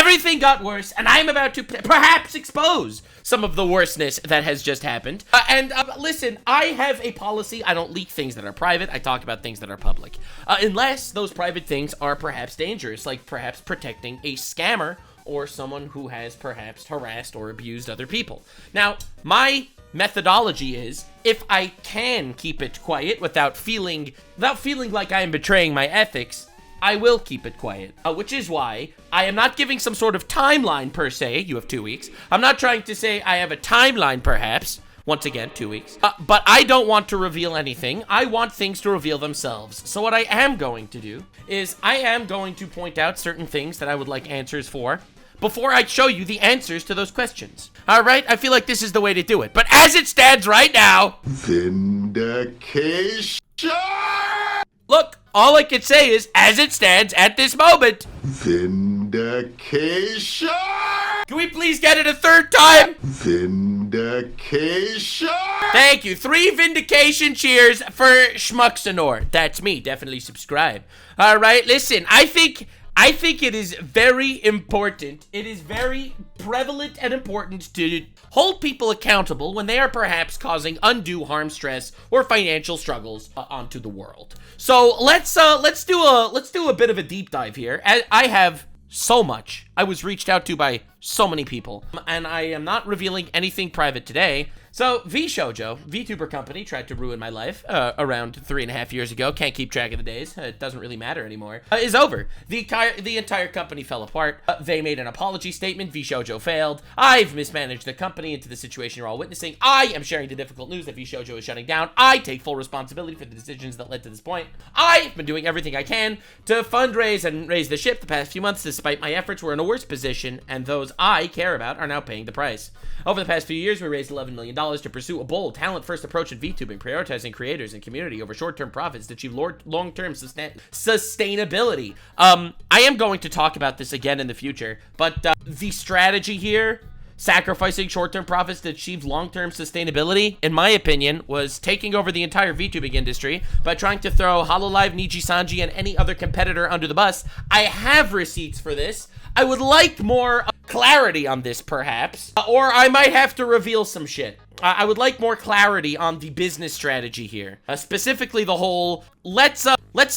everything got worse, and I'm about to perhaps expose some of the worstness that has just happened. Listen, I have a policy. I don't leak things that are private. I talk about things that are public. Unless those private things are perhaps dangerous, like perhaps protecting a scammer or someone who has perhaps harassed or abused other people. Now, my methodology is, if I can keep it quiet without feeling like I am betraying my ethics, I will keep it quiet, which is why I am not giving some sort of timeline per se. You have 2 weeks. I'm not trying to say I have a timeline perhaps. Once again, 2 weeks. But I don't want to reveal anything. I want things to reveal themselves. So what I am going to do is I am going to point out certain things that I would like answers for before I show you the answers to those questions. All right? I feel like this is the way to do it. But as it stands right now... Vindication! Look, all I can say is, as it stands at this moment... Vindication! Can we please get it a third time? Vindication! Thank you. 3 vindication cheers for Nuxanor. That's me. Definitely subscribe. All right, listen, I think it is very important. It is very prevalent and important to hold people accountable when they are perhaps causing undue harm, stress, or financial struggles onto the world. So let's do a bit of a deep dive here. I have so much. I was reached out to by so many people, and I am not revealing anything private today. So Vshojo, VTuber company, tried to ruin my life around 3.5 years ago. Can't keep track of the days. It doesn't really matter anymore. Is over. The entire company fell apart. They made an apology statement. Vshojo failed. I've mismanaged the company into the situation you're all witnessing. I am sharing the difficult news that Vshojo is shutting down. I take full responsibility for the decisions that led to this point. I've been doing everything I can to fundraise and raise the ship the past few months. Despite my efforts, we're in a worse position, and those I care about are now paying the price. Over the past few years, we raised $11 million to pursue a bold, talent-first approach in VTubing, prioritizing creators and community over short-term profits to achieve long-term sustainability. I am going to talk about this again in the future, but the strategy here, sacrificing short-term profits to achieve long-term sustainability, in my opinion, was taking over the entire VTubing industry by trying to throw Hololive, Niji-Sanji, and any other competitor under the bus. I have receipts for this. I would like more clarity on this, perhaps, or I might have to reveal some shit. I would like more clarity on the business strategy here, specifically the whole let's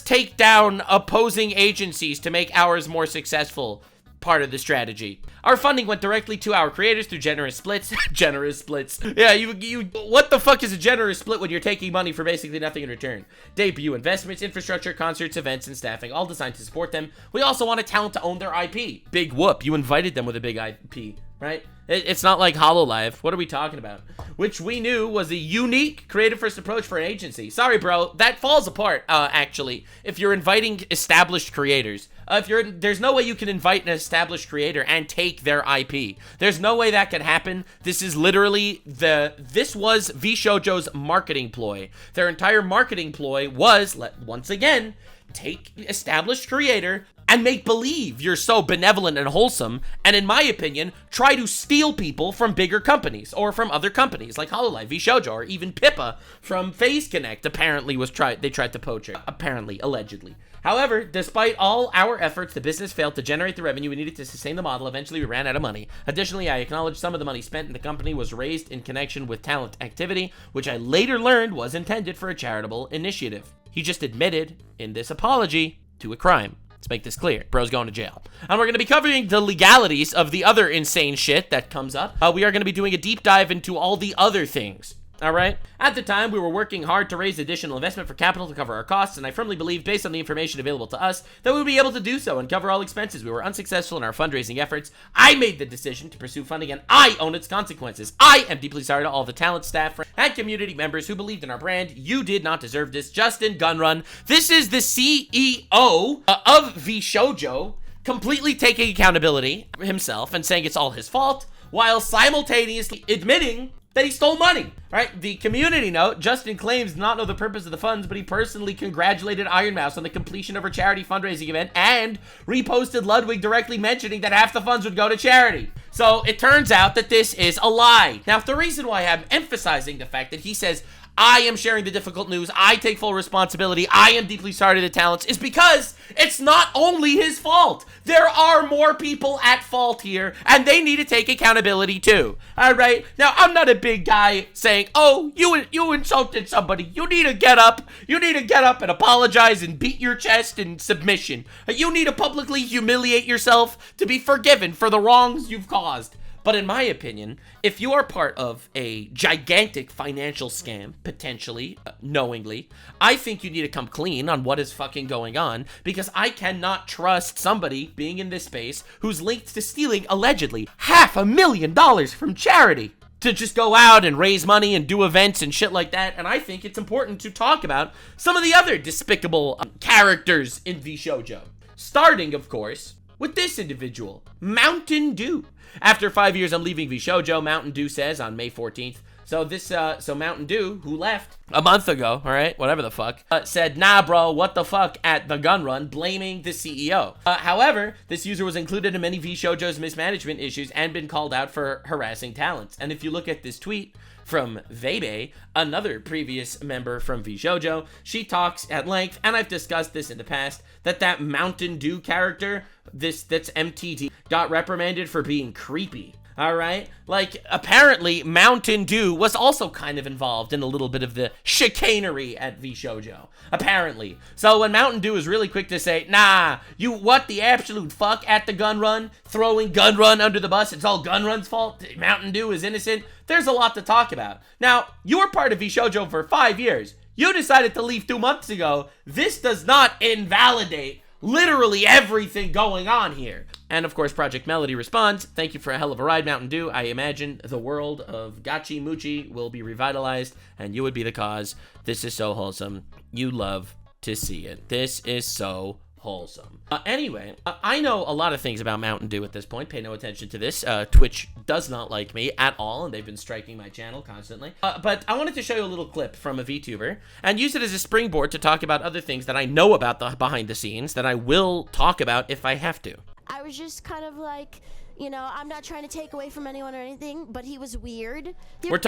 take down opposing agencies to make ours more successful part of the strategy. Our funding went directly to our creators through generous splits. Generous splits. Yeah, you what the fuck is a generous split when you're taking money for basically nothing in return? Debut investments, infrastructure, concerts, events, and staffing, all designed to support them. We also wanted talent to own their IP. Big whoop, you invited them with a big IP, right? It's not like Hololive. What are we talking about? Which we knew was a unique creative first approach for an agency. Sorry, bro. That falls apart, actually, if you're inviting established creators. There's no way you can invite an established creator and take their IP. There's no way that can happen. This is literally this was Vshojo's marketing ploy. Their entire marketing ploy was, once again, take established creator and make believe you're so benevolent and wholesome, and in my opinion, try to steal people from bigger companies or from other companies like Hololive, Vshojo, or even Pippa from FaZe Connect apparently they tried to poach her. Apparently, allegedly. However, despite all our efforts, the business failed to generate the revenue we needed to sustain the model. Eventually, we ran out of money. Additionally, I acknowledge some of the money spent in the company was raised in connection with talent activity, which I later learned was intended for a charitable initiative. He just admitted in this apology to a crime. Let's make this clear. Bro's going to jail. And we're going to be covering the legalities of the other insane shit that comes up. We are going to be doing a deep dive into all the other things. All right? At the time, we were working hard to raise additional investment for capital to cover our costs, and I firmly believe, based on the information available to us, that we would be able to do so and cover all expenses. We were unsuccessful in our fundraising efforts. I made the decision to pursue funding, and I own its consequences. I am deeply sorry to all the talent, staff, and community members who believed in our brand. You did not deserve this. Justin Gunrun. This is the CEO of Vshojo, completely taking accountability himself and saying it's all his fault, while simultaneously admitting that he stole money, right? The community note, Justin claims not know the purpose of the funds, but he personally congratulated Ironmouse on the completion of her charity fundraising event and reposted Ludwig directly mentioning that half the funds would go to charity. So it turns out that this is a lie. Now, the reason why I'm emphasizing the fact that he says, I am sharing the difficult news, I take full responsibility, I am deeply sorry to the talents, is because it's not only his fault. There are more people at fault here, and they need to take accountability too. All right? Now, I'm not a big guy saying, oh, you insulted somebody. You need to get up. You need to get up and apologize and beat your chest in submission. You need to publicly humiliate yourself to be forgiven for the wrongs you've caused. But in my opinion, if you are part of a gigantic financial scam, potentially, knowingly, I think you need to come clean on what is fucking going on, because I cannot trust somebody being in this space who's linked to stealing, allegedly, $500,000 from charity to just go out and raise money and do events and shit like that. And I think it's important to talk about some of the other despicable characters in Vshojo. Starting, of course, with this individual, Mountain Dew. After 5 years, I'm leaving Vshojo, Mountain Dew says on May 14th. So Mountain Dew, who left a month ago, all right, whatever the fuck, said, nah, bro, what the fuck, at the gunrun, blaming the CEO. However, this user was included in many Vshojo's mismanagement issues and been called out for harassing talents. And if you look at this tweet from Vtube, another previous member from Vshojo, she talks at length, and I've discussed this in the past, that Mountain Dew character, that's MTD, got reprimanded for being creepy. All right? Like, apparently, Mountain Dew was also kind of involved in a little bit of the chicanery at Vshojo. Apparently. So when Mountain Dew is really quick to say, nah, you what the absolute fuck at the gunrun? Throwing gunrun under the bus. It's all gunrun's fault. Mountain Dew is innocent. There's a lot to talk about. Now, you were part of Vshojo for 5 years. You decided to leave 2 months ago. This does not invalidate literally everything going on here. And of course, Project Melody responds, thank you for a hell of a ride, Mountain Dew. I imagine the world of Gachi Muchi will be revitalized, and you would be the cause. This is so wholesome. You love to see it. This is so wholesome. Anyway, I know a lot of things about Mountain Dew at this point. Pay no attention to this. Twitch does not like me at all, and they've been striking my channel constantly. But I wanted to show you a little clip from a VTuber and use it as a springboard to talk about other things that I know about the behind the scenes that I will talk about if I have to. I was just kind of like, you know, I'm not trying to take away from anyone or anything, but he was weird.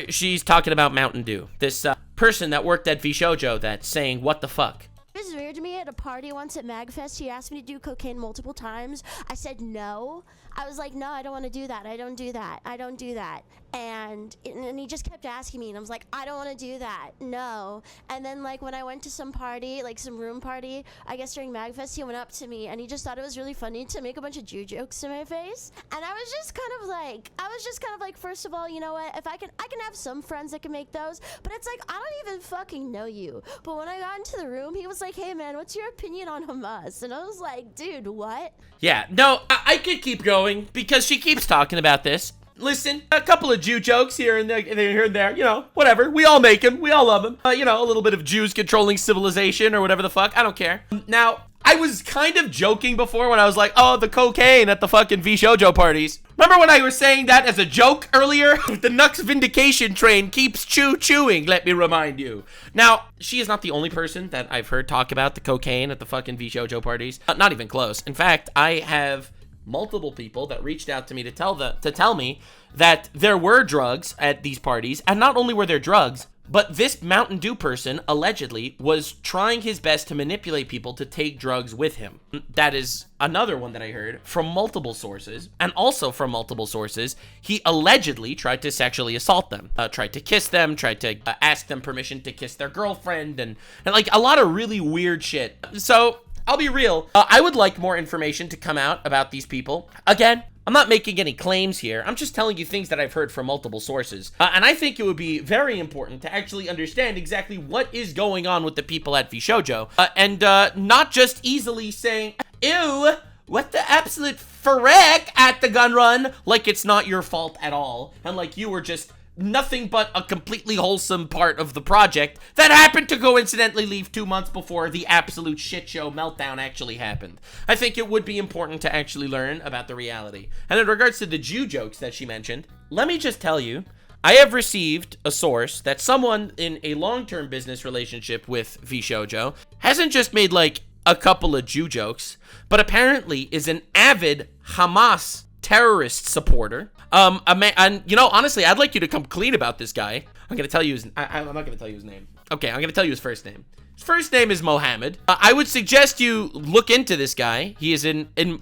She's talking about Mountain Dew. This person that worked at Vshojo that's saying, what the fuck? It was weird to me at a party once at MagFest. He asked me to do cocaine multiple times. I said no. I was like, no, I don't want to do that. I don't do that. I don't do that. And he just kept asking me, and I was like, I don't want to do that. No. And then, like, when I went to some party, like some room party, I guess during MagFest, he went up to me, and he just thought it was really funny to make a bunch of Jew jokes to my face. And I was just kind of like, first of all, you know what? If I can have some friends that can make those, but it's like, I don't even fucking know you. But when I got into the room, he was like, hey, man, what's your opinion on Hamas? And I was like, dude, what? Yeah, no, I could keep going because she keeps talking about this. Listen, a couple of Jew jokes here and there, you know, whatever. We all make them. We all love them. You know, a little bit of Jews controlling civilization or whatever the fuck. I don't care. Now, I was kind of joking before when I was like, oh, the cocaine at the fucking Vshojo parties. Remember when I was saying that as a joke earlier? The Nux vindication train keeps chewing, let me remind you. Now, she is not the only person that I've heard talk about the cocaine at the fucking Vshojo parties. Not even close. In fact, I have multiple people that reached out to me to tell me that there were drugs at these parties, and not only were there drugs, but this Mountain Dew person allegedly was trying his best to manipulate people to take drugs with him. That is another one that I heard from multiple sources, and also from multiple sources, he allegedly tried to sexually assault them, tried to kiss them, tried to ask them permission to kiss their girlfriend, and like a lot of really weird shit. So I'll be real, I would like more information to come out about these people. Again, I'm not making any claims here. I'm just telling you things that I've heard from multiple sources. And I think it would be very important to actually understand exactly what is going on with the people at Vshojo. And not just easily saying, ew, what the absolute frick at the gun run, like it's not your fault at all. And like you were just nothing but a completely wholesome part of the project that happened to coincidentally leave 2 months before the absolute shit show meltdown actually happened. I think it would be important to actually learn about the reality. And in regards to the Jew jokes that she mentioned, let me just tell you, I have received a source that someone in a long-term business relationship with Vshojo hasn't just made like a couple of Jew jokes, but apparently is an avid Hamas terrorist supporter. And you know, honestly, I'd like you to come clean about this guy. I'm gonna tell you his. I'm not gonna tell you his name. Okay, I'm gonna tell you his first name. His first name is Mohammed. I would suggest you look into this guy. He is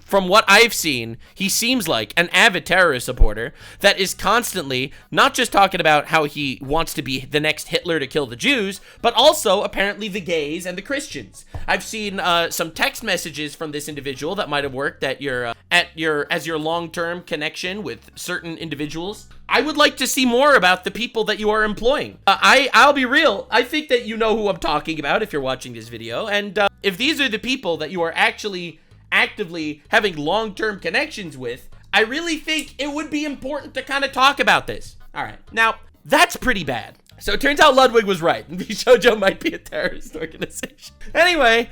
from what I've seen, he seems like an avid terrorist supporter that is constantly not just talking about how he wants to be the next Hitler to kill the Jews, but also apparently the gays and the Christians. I've seen some text messages from this individual that might have worked at your long-term connection with certain individuals. I would like to see more about the people that you are employing. I'll be real. I think that you know who I'm talking about if you're watching this video. And if these are the people that you are actually actively having long-term connections with, I really think it would be important to kind of talk about this. All right. Now, that's pretty bad. So it turns out Ludwig was right. Vshojo might be a terrorist organization. Anyway,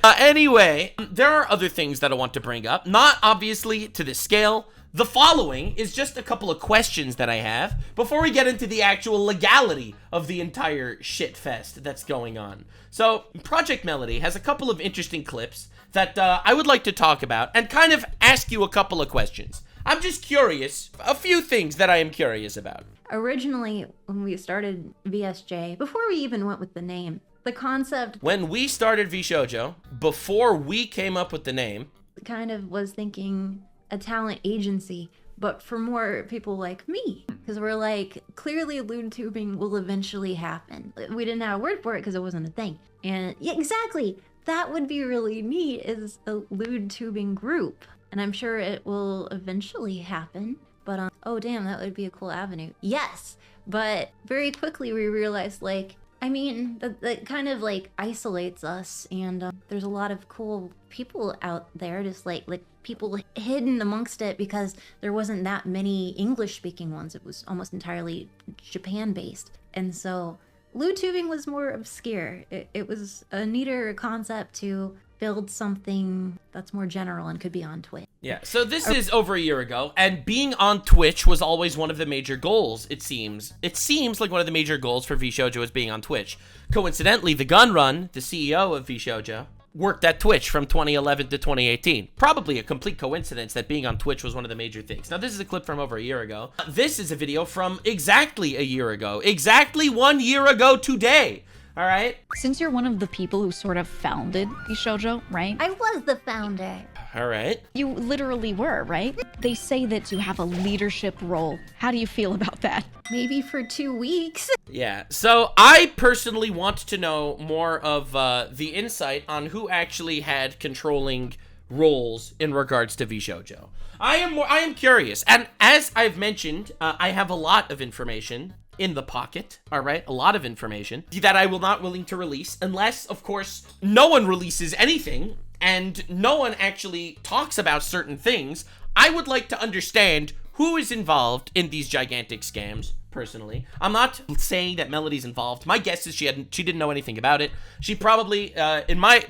there are other things that I want to bring up. Not obviously to this scale. The following is just a couple of questions that I have before we get into the actual legality of the entire shit fest that's going on. So, Project Melody has a couple of interesting clips that I would like to talk about and kind of ask you a couple of questions. I'm just curious, a few things that I am curious about. Originally, when we started VSJ, before we even went with the name, the concept... When we started Vshojo, before we came up with the name... kind of was thinking... a talent agency, but for more people like me, because we're like, clearly lewd tubing will eventually happen. We didn't have a word for it because it wasn't a thing. And yeah, exactly, that would be really neat, is a lewd tubing group. And I'm sure it will eventually happen, but oh damn, that would be a cool avenue. Yes, but very quickly we realized, like, I mean, that kind of like isolates us, and there's a lot of cool people out there, just like people hidden amongst it because there wasn't that many English-speaking ones. It was almost entirely Japan-based, and so lewd tubing was more obscure. It was a neater concept to build something that's more general and could be on Twitch. Yeah, so this is over a year ago, and being on Twitch was always one of the major goals, it seems. It seems like one of the major goals for Vshojo is being on Twitch. Coincidentally, the Gunrun, the CEO of Vshojo, worked at Twitch from 2011 to 2018. Probably a complete coincidence that being on Twitch was one of the major things. Now, this is a clip from over a year ago. This is a video from exactly a year ago. Exactly 1 year ago today. All right? Since you're one of the people who sort of founded Vshojo, right? I was the founder. All right. You literally were, right? They say that you have a leadership role. How do you feel about that? Maybe for 2 weeks. Yeah, so I personally want to know more of the insight on who actually had controlling roles in regards to Vshojo. I am curious, and as I've mentioned, I have a lot of information in the pocket, all right? A lot of information that I will not willing to release unless, of course, no one releases anything and no one actually talks about certain things. I would like to understand who is involved in these gigantic scams, personally. I'm not saying that Melody's involved. My guess is she didn't know anything about it. She probably, in my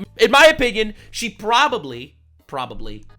opinion, she probably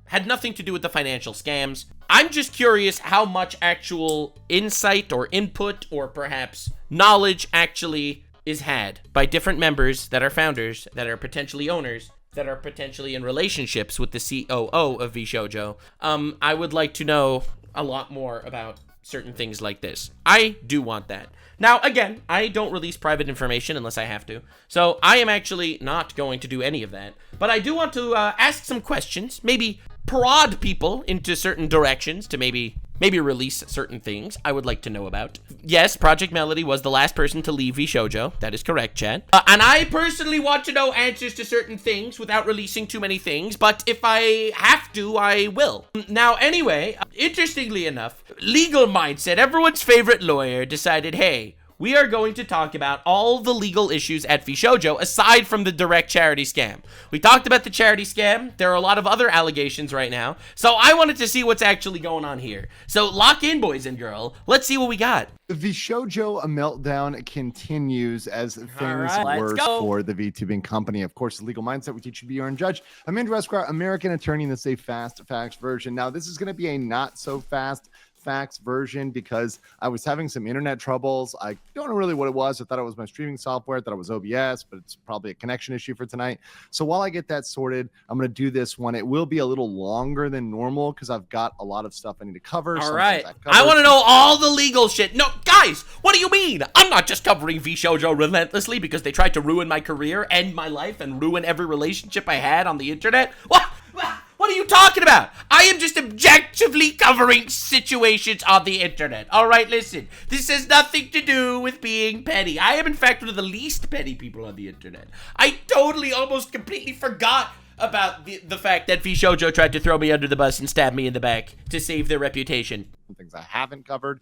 had nothing to do with the financial scams. I'm just curious how much actual insight or input or perhaps knowledge actually is had by different members that are founders, that are potentially owners, that are potentially in relationships with the COO of Vshojo. I would like to know a lot more about certain things like this. I do want that. Now, again, I don't release private information unless I have to, so I am actually not going to do any of that. But I do want to ask some questions, maybe prod people into certain directions to maybe release certain things I would like to know about. Yes, Project Melody was the last person to leave Vshojo. That is correct, Chad. And I personally want to know answers to certain things without releasing too many things, but if I have to, I will. Now, anyway, interestingly enough, Legal Mindset, everyone's favorite lawyer, decided, hey, we are going to talk about all the legal issues at Vshojo aside from the direct charity scam. We talked about the charity scam. There are a lot of other allegations right now. So I wanted to see what's actually going on here. So lock in, boys and girls. Let's see what we got. Vshojo meltdown continues as things worse for the VTubing company. Of course, the Legal Mindset, we teach you to be your own judge. Amanda Esquire, American attorney in the Safe Fast Facts version. Now, this is going to be a not so fast facts version because I was having some internet troubles. I don't know really what it was. I thought it was my streaming software. I thought it was OBS, but it's probably a connection issue for tonight. So while I get that sorted, I'm going to do this one. It will be a little longer than normal because I've got a lot of stuff I need to cover. All right. I want to know all the legal shit. No, guys, what do you mean? I'm not just covering Vshojo relentlessly because they tried to ruin my career, end my life, and ruin every relationship I had on the internet. What are you talking about? I am just objectively covering situations on the internet. All right, listen. This has nothing to do with being petty. I am, in fact, one of the least petty people on the internet. I totally, almost completely forgot about the fact that Vshojo tried to throw me under the bus and stab me in the back to save their reputation. Things I haven't covered,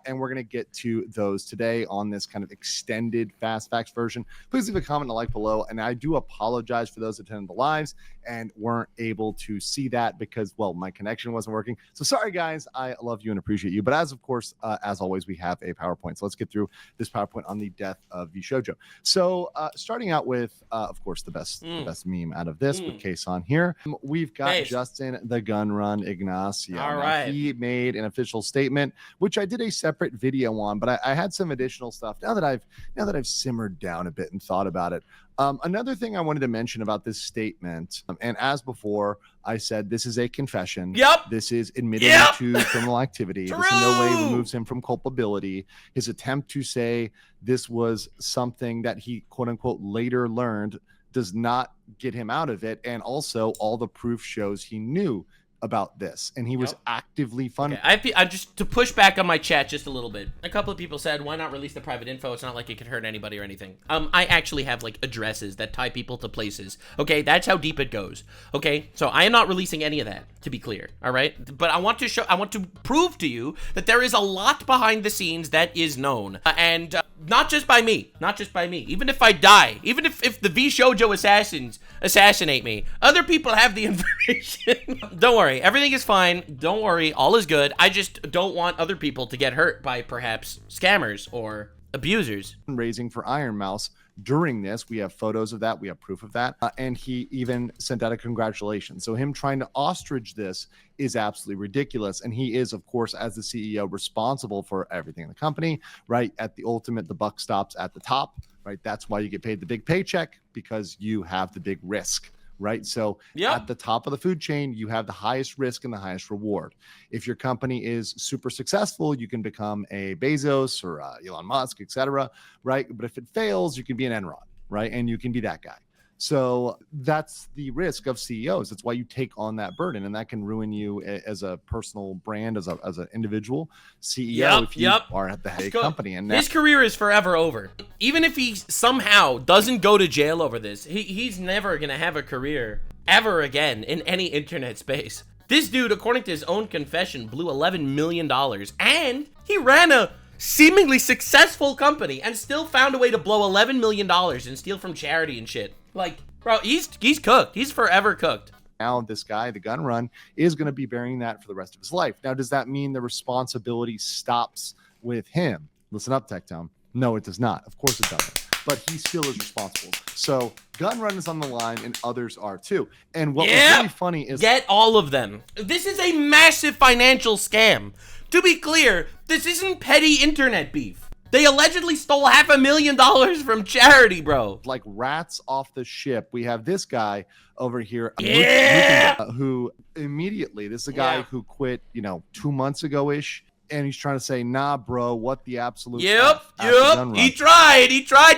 and we're going to get to those today on this kind of extended fast facts version. Please leave a comment and a like below, and I do apologize for those attending the lives and weren't able to see that because, well, my connection wasn't working. So sorry, guys. I love you and appreciate you. But as always, we have a PowerPoint. So let's get through this PowerPoint on the death of Vshojo. So starting out with, of course, the best meme out of this with kson here. We've got Justin the Gunrun Ignacio. All right. He made an official statement, which I did a separate video on, but I had some additional stuff now that I've simmered down a bit and thought about it. Another thing I wanted to mention about this statement, and as before, I said this is a confession. Yep. This is admitting to criminal activity. This in no way removes him from culpability. His attempt to say this was something that he, quote unquote, later learned does not get him out of it. And also all the proof shows he knew about this, and he was actively funding. Okay, I just to push back on my chat just a little bit. A couple of people said, "Why not release the private info? It's not like it could hurt anybody or anything." I actually have like addresses that tie people to places. Okay, that's how deep it goes. Okay, so I am not releasing any of that, to be clear. All right, but I want to prove to you that there is a lot behind the scenes that is known, and not just by me. Even if I die, even if the Vshojo assassins assassinate me, other people have the information. Don't worry. Everything is fine. Don't worry. All is good. I just don't want other people to get hurt by perhaps scammers or abusers. Raising for Ironmouse during this. We have photos of that. We have proof of that. And he even sent out a congratulations. So him trying to ostrich this is absolutely ridiculous. And he is, of course, as the CEO, responsible for everything in the company, right? At the ultimate, the buck stops at the top, right? That's why you get paid the big paycheck, because you have the big risk. Right. So at the top of the food chain, you have the highest risk and the highest reward. If your company is super successful, you can become a Bezos or Elon Musk, etc. Right. But if it fails, you can be an Enron. Right. And you can be that guy. So that's the risk of CEOs. That's why you take on that burden, and that can ruin you as a personal brand, as an individual CEO if you are at the head of the company. And his career is forever over. Even if he somehow doesn't go to jail over this, he's never gonna have a career ever again in any internet space. This dude, according to his own confession, blew $11 million, and he ran a seemingly successful company and still found a way to blow $11 million and steal from charity and shit. Like, bro, he's cooked. He's forever cooked. Now this guy, the Gunrun, is going to be bearing that for the rest of his life. Now, does that mean the responsibility stops with him? Listen up, Tectone. No, it does not. Of course it doesn't. But he still is responsible. So Gunrun is on the line, and others are too. And what was really funny is... Get all of them. This is a massive financial scam. To be clear, this isn't petty internet beef. They allegedly stole $500,000 from charity, bro. Like rats off the ship. We have this guy over here, who immediately, this is a guy who quit, 2 months ago-ish, and he's trying to say, nah, bro, what the absolute... Yep. He tried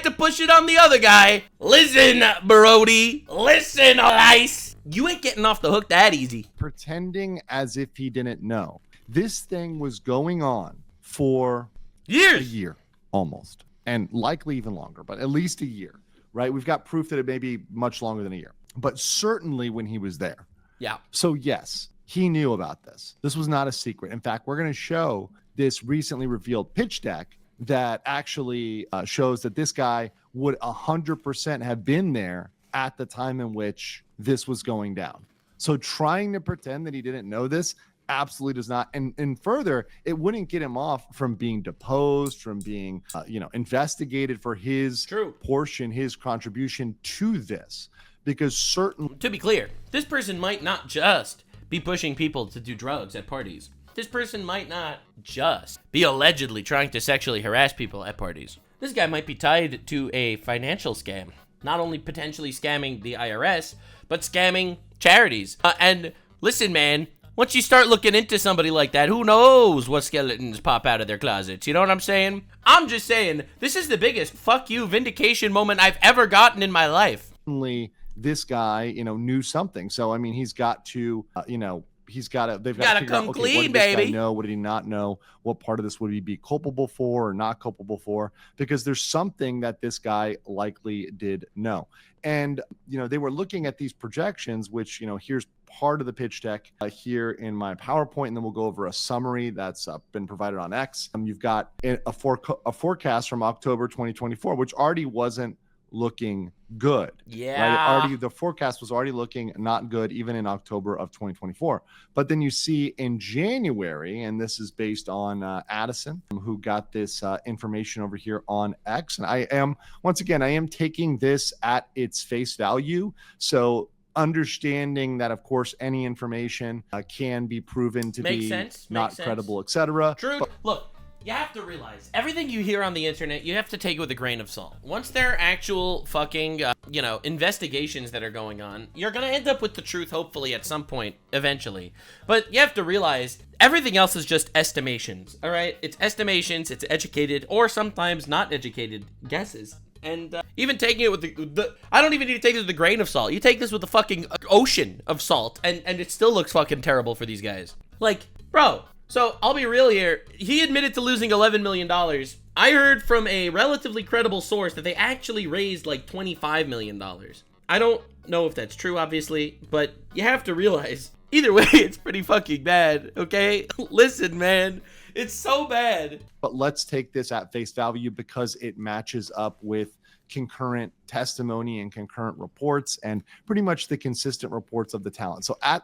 to push it on the other guy. Listen, Brody. Listen, Ice. You ain't getting off the hook that easy. Pretending as if he didn't know. This thing was going on for... years. A year. Almost, and likely even longer, but at least a year, right? We've got proof that it may be much longer than a year, but certainly when he was there. Yeah. So yes, he knew about this. This was not a secret. In fact, we're going to show this recently revealed pitch deck that actually shows that this guy would 100% have been there at the time in which this was going down. So trying to pretend that he didn't know this absolutely does not. And further, it wouldn't get him off from being deposed, from being, investigated for his portion, his contribution to this. Because certainly... To be clear, this person might not just be pushing people to do drugs at parties. This person might not just be allegedly trying to sexually harass people at parties. This guy might be tied to a financial scam. Not only potentially scamming the IRS, but scamming charities. And listen, man, once you start looking into somebody like that, who knows what skeletons pop out of their closets? You know what I'm saying? I'm just saying, this is the biggest fuck you vindication moment I've ever gotten in my life. This guy, knew something. So, I mean, he's got to, they've got to figure come out, okay, clean, what did this baby. guy know? What did he not know? What part of this would he be culpable for or not culpable for? Because there's something that this guy likely did know. And, they were looking at these projections, which, here's part of the pitch deck here in my PowerPoint, and then we'll go over a summary that's been provided on X. You've got a forecast from October 2024, which already wasn't looking good. Yeah. Right? The forecast was already looking not good even in October of 2024. But then you see in January, and this is based on Addison, who got this information over here on X. And I am taking this at its face value. So understanding that, of course, any information can be proven to be not credible, etc. True. Look, you have to realize, everything you hear on the internet, you have to take it with a grain of salt. Once there are actual fucking, investigations that are going on, you're gonna end up with the truth, hopefully, at some point, eventually. But you have to realize, everything else is just estimations, all right? It's estimations, it's educated, or sometimes not educated guesses. And even taking it with the I don't even need to take this with a grain of salt. You take this with a fucking ocean of salt, and it still looks fucking terrible for these guys. Like, bro. So, I'll be real here. He admitted to losing $11 million. I heard from a relatively credible source that they actually raised like $25 million. I don't know if that's true, obviously, but you have to realize, either way, it's pretty fucking bad, okay? Listen, man, it's so bad. But let's take this at face value because it matches up with concurrent testimony and concurrent reports and pretty much the consistent reports of the talent. So at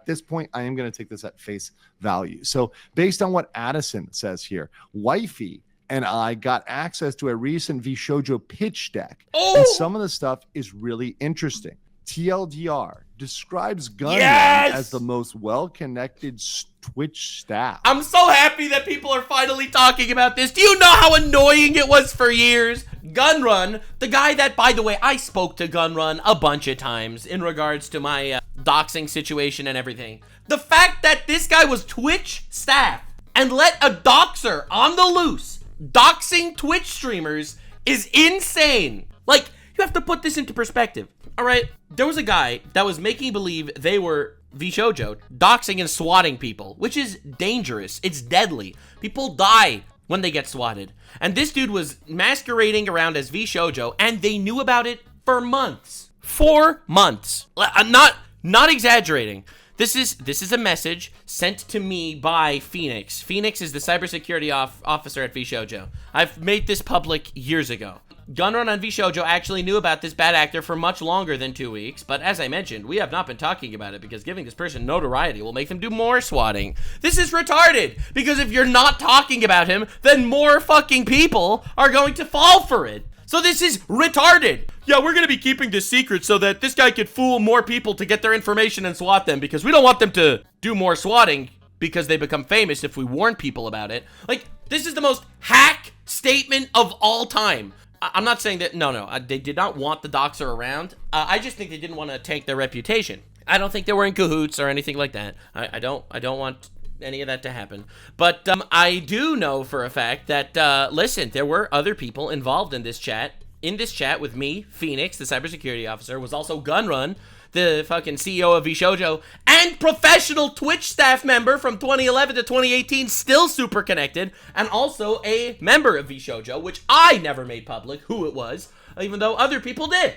this point, I am going to take this at face value. So based on what Addison says here, Wifey and I got access to a recent Vshojo pitch deck. Oh! And some of the stuff is really interesting. TLDR describes Gunrun as the most well-connected Twitch staff. I'm so happy that people are finally talking about this. Do you know how annoying it was for years? Gunrun, the guy that, by the way, I spoke to Gunrun a bunch of times in regards to my doxing situation and everything. The fact that this guy was Twitch staff and let a doxer on the loose doxing Twitch streamers is insane. Like, you have to put this into perspective. All right, there was a guy that was making believe they were Vshojo, doxing and swatting people, which is dangerous. It's deadly. People die when they get swatted. And this dude was masquerading around as Vshojo, and they knew about it for months. 4 months. I'm not exaggerating. This is a message sent to me by Phoenix. Phoenix is the cybersecurity officer at Vshojo. I've made this public years ago. Gunrun on Vshojo actually knew about this bad actor for much longer than 2 weeks, but as I mentioned, we have not been talking about it because giving this person notoriety will make them do more swatting. This is retarded, because if you're not talking about him, then more fucking people are going to fall for it. So this is retarded. Yeah, we're gonna be keeping this secret so that this guy could fool more people to get their information and swat them, because we don't want them to do more swatting because they become famous if we warn people about it. Like, this is the most hack statement of all time. I'm not saying that, no, they did not want the doxer around. I just think they didn't want to tank their reputation. I don't think they were in cahoots or anything like that. I don't want any of that to happen. But I do know for a fact that, listen, there were other people involved in this chat. In this chat with me, Phoenix, the cybersecurity officer, was also Gunrun, the fucking CEO of Vshojo, and professional Twitch staff member from 2011 to 2018, still super connected, and also a member of Vshojo, which I never made public who it was, even though other people did,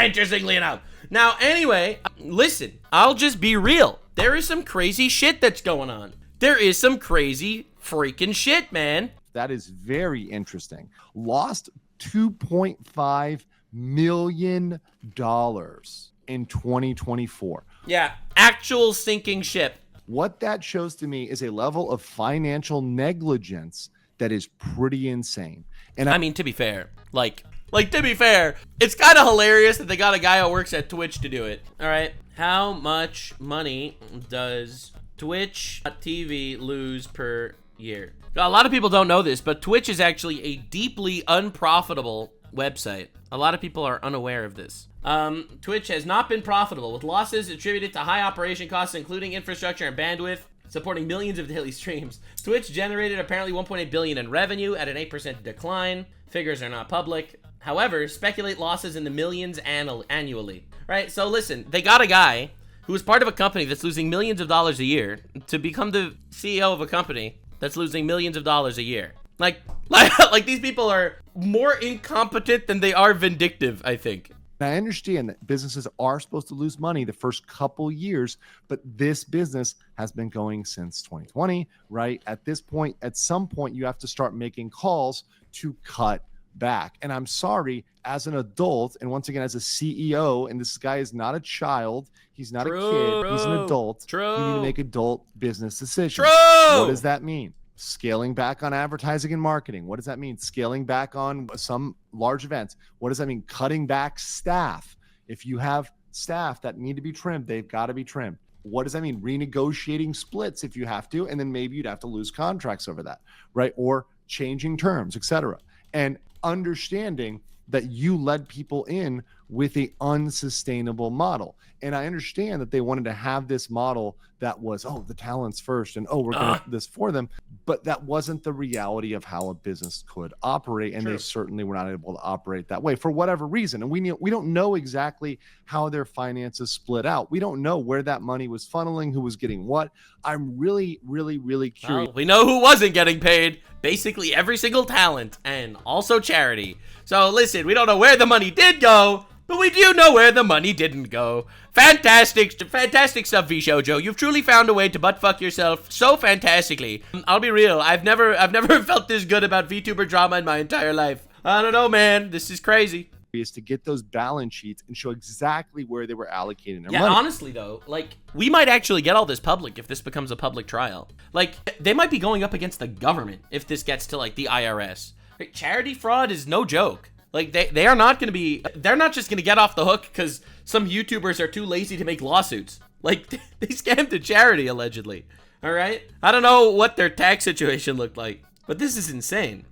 interestingly enough. Now, anyway, listen, I'll just be real. There is some crazy shit that's going on. There is some crazy freaking shit, man. That is very interesting. Lost $2.5 million in 2024. Yeah, actual sinking ship. What that shows to me is a level of financial negligence that is pretty insane. And I mean, to be fair, to be fair, it's kind of hilarious that they got a guy who works at Twitch to do it. All right, how much money does Twitch TV lose per year. A lot of people don't know this, but Twitch is actually a deeply unprofitable website. A lot of people are unaware of this. Twitch has not been profitable, with losses attributed to high operation costs, including infrastructure and bandwidth, supporting millions of daily streams. Twitch generated apparently 1.8 billion in revenue at an 8% decline. Figures are not public. However, speculate losses in the millions annually. Right? So listen, they got a guy who is part of a company that's losing millions of dollars a year to become the CEO of a company that's losing millions of dollars a year. Like these people are more incompetent than they are vindictive, I think. I understand that businesses are supposed to lose money the first couple years, but this business has been going since 2020, right? At this point, at some point, you have to start making calls to cut back. And I'm sorry, as an adult, and once again, as a CEO, and this guy is not a child, he's not a kid, he's an adult. You need to make adult business decisions. What does that mean? Scaling back on advertising and marketing. What does that mean? Scaling back on some large events. What does that mean? Cutting back staff. If you have staff that need to be trimmed, they've got to be trimmed. What does that mean? Renegotiating splits if you have to, and then maybe you'd have to lose contracts over that, right? Or changing terms, etc. And understanding that you led people in with a unsustainable model. And I understand that they wanted to have this model that was, oh, the talents first, and oh, we're going to do this for them. But that wasn't the reality of how a business could operate. And they certainly were not able to operate that way for whatever reason. And we don't know exactly how their finances split out. We don't know where that money was funneling, who was getting what. I'm really, really, really curious. Well, we know who wasn't getting paid. Basically every single talent and also charity. So listen, we don't know where the money did go, but we do know where the money didn't go. Fantastic stuff, Vshojo. You've truly found a way to buttfuck yourself so fantastically. I'll be real, I've never felt this good about VTuber drama in my entire life. I don't know, man. This is crazy. Is to get those balance sheets and show exactly where they were allocating their money. Yeah, honestly though, like, we might actually get all this public if this becomes a public trial. Like, they might be going up against the government if this gets to, like, the IRS. Like, charity fraud is no joke. Like, they are not gonna be, they're not just gonna get off the hook because some YouTubers are too lazy to make lawsuits. Like, they scammed a charity, allegedly. All right? I don't know what their tax situation looked like, but this is insane.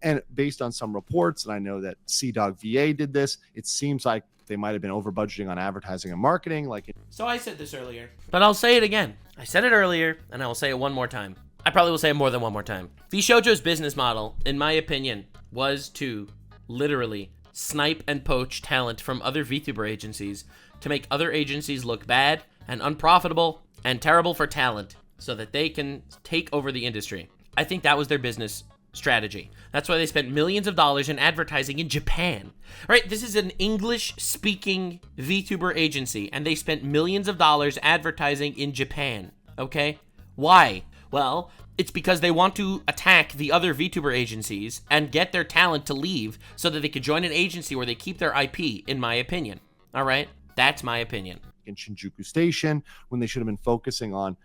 And based on some reports, and I know that CDAWGVA did this, it seems like they might have been over budgeting on advertising and marketing. So I said this earlier, but I'll say it again. I said it earlier, and I will say it one more time. I probably will say it more than one more time. Vshojo's business model, in my opinion, was to literally snipe and poach talent from other VTuber agencies to make other agencies look bad and unprofitable and terrible for talent so that they can take over the industry. I think that was their business strategy. That's why they spent millions of dollars in advertising in Japan. Right? This is an English-speaking VTuber agency, and they spent millions of dollars advertising in Japan. Okay? Why? Well, it's because they want to attack the other VTuber agencies and get their talent to leave so that they could join an agency where they keep their IP, in my opinion. All right? That's my opinion. In Shinjuku Station, when they should have been focusing on,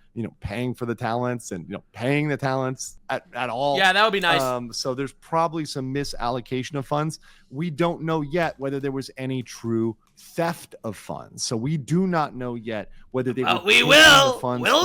paying for the talents and, paying the talents at all. Yeah, that would be nice. So there's probably some misallocation of funds. We don't know yet whether there was any true theft of funds. So we do not know yet whether they we will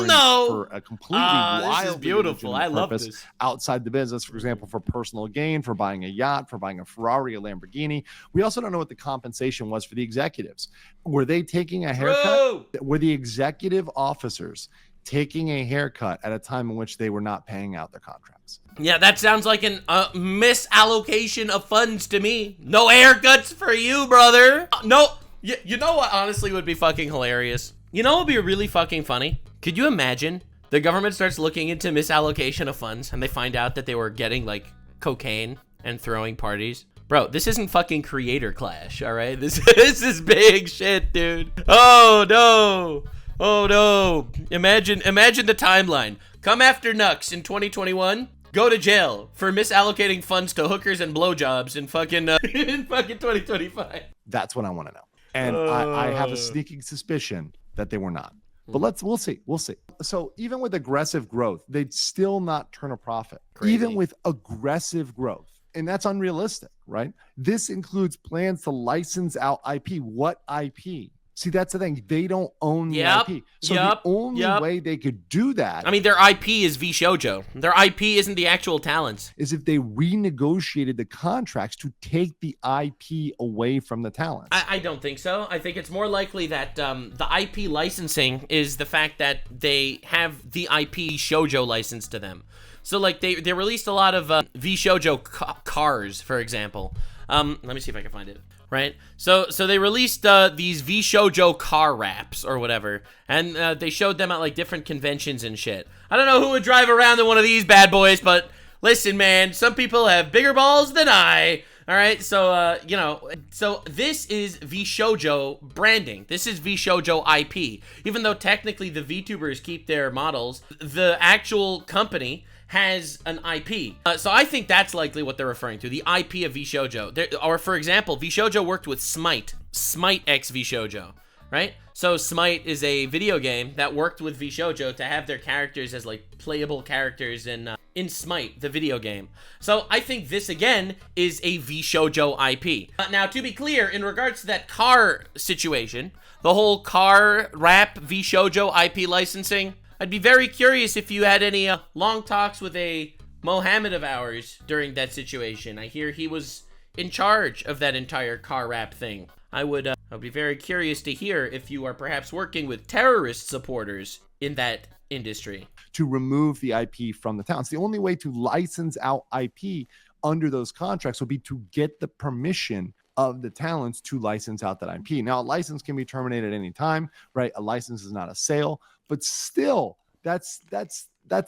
know for a completely wild, this is beautiful. I love this. Outside the business, for example, for personal gain, for buying a yacht, for buying a Ferrari, a Lamborghini. We also don't know what the compensation was for the executives. Were they taking a haircut? Were the executive officers taking a haircut at a time in which they were not paying out their contracts? Yeah, that sounds like an misallocation of funds to me. No haircuts for you, brother. No, you know what honestly would be fucking hilarious? You know what would be really fucking funny? Could you imagine the government starts looking into misallocation of funds and they find out that they were getting, like, cocaine and throwing parties? Bro, this isn't fucking Creator Clash, all right? This is big shit, dude. Oh, no. Oh, no. Imagine the timeline. Come after Nux in 2021. Go to jail for misallocating funds to hookers and blowjobs in fucking 2025. That's what I want to know. And I have a sneaking suspicion that they were not. But we'll see. So even with aggressive growth, they'd still not turn a profit. Crazy. Even with aggressive growth. And that's unrealistic, right? This includes plans to license out IP. What IP? See, that's the thing. They don't own the Yep, IP. So yep, the only yep. way they could do that I mean, their IP is Vshojo. Their IP isn't the actual talents. is if they renegotiated the contracts to take the IP away from the talents. I don't think so. I think it's more likely that the IP licensing is the fact that they have the IP Shoujo licensed to them. So, like, they released a lot of Vshojo cars, for example. Let me see if I can find it. Right? So they released these Vshojo car wraps or whatever, and they showed them at, like, different conventions and shit. I don't know who would drive around in one of these bad boys, but listen, man, some people have bigger balls than I. All right, so, you know, so this is Vshojo branding. This is Vshojo IP. Even though technically the VTubers keep their models, the actual company has an IP. So I think that's likely what they're referring to, the IP of Vshojo. Or, for example, Vshojo worked with Smite X Vshojo, right? So Smite is a video game that worked with Vshojo to have their characters as, like, playable characters in Smite, the video game. So I think this, again, is a Vshojo IP. Now, to be clear, in regards to that car situation, the whole car rap Vshojo IP licensing, I'd be very curious if you had any long talks with a Mohammed of ours during that situation. I hear he was in charge of that entire car rap thing. I'd be very curious to hear if you are perhaps working with terrorist supporters in that industry. To remove the IP from the talents. The only way to license out IP under those contracts would be to get the permission of the talents to license out that IP. Now, a license can be terminated at any time, right? A license is not a sale, but still, that's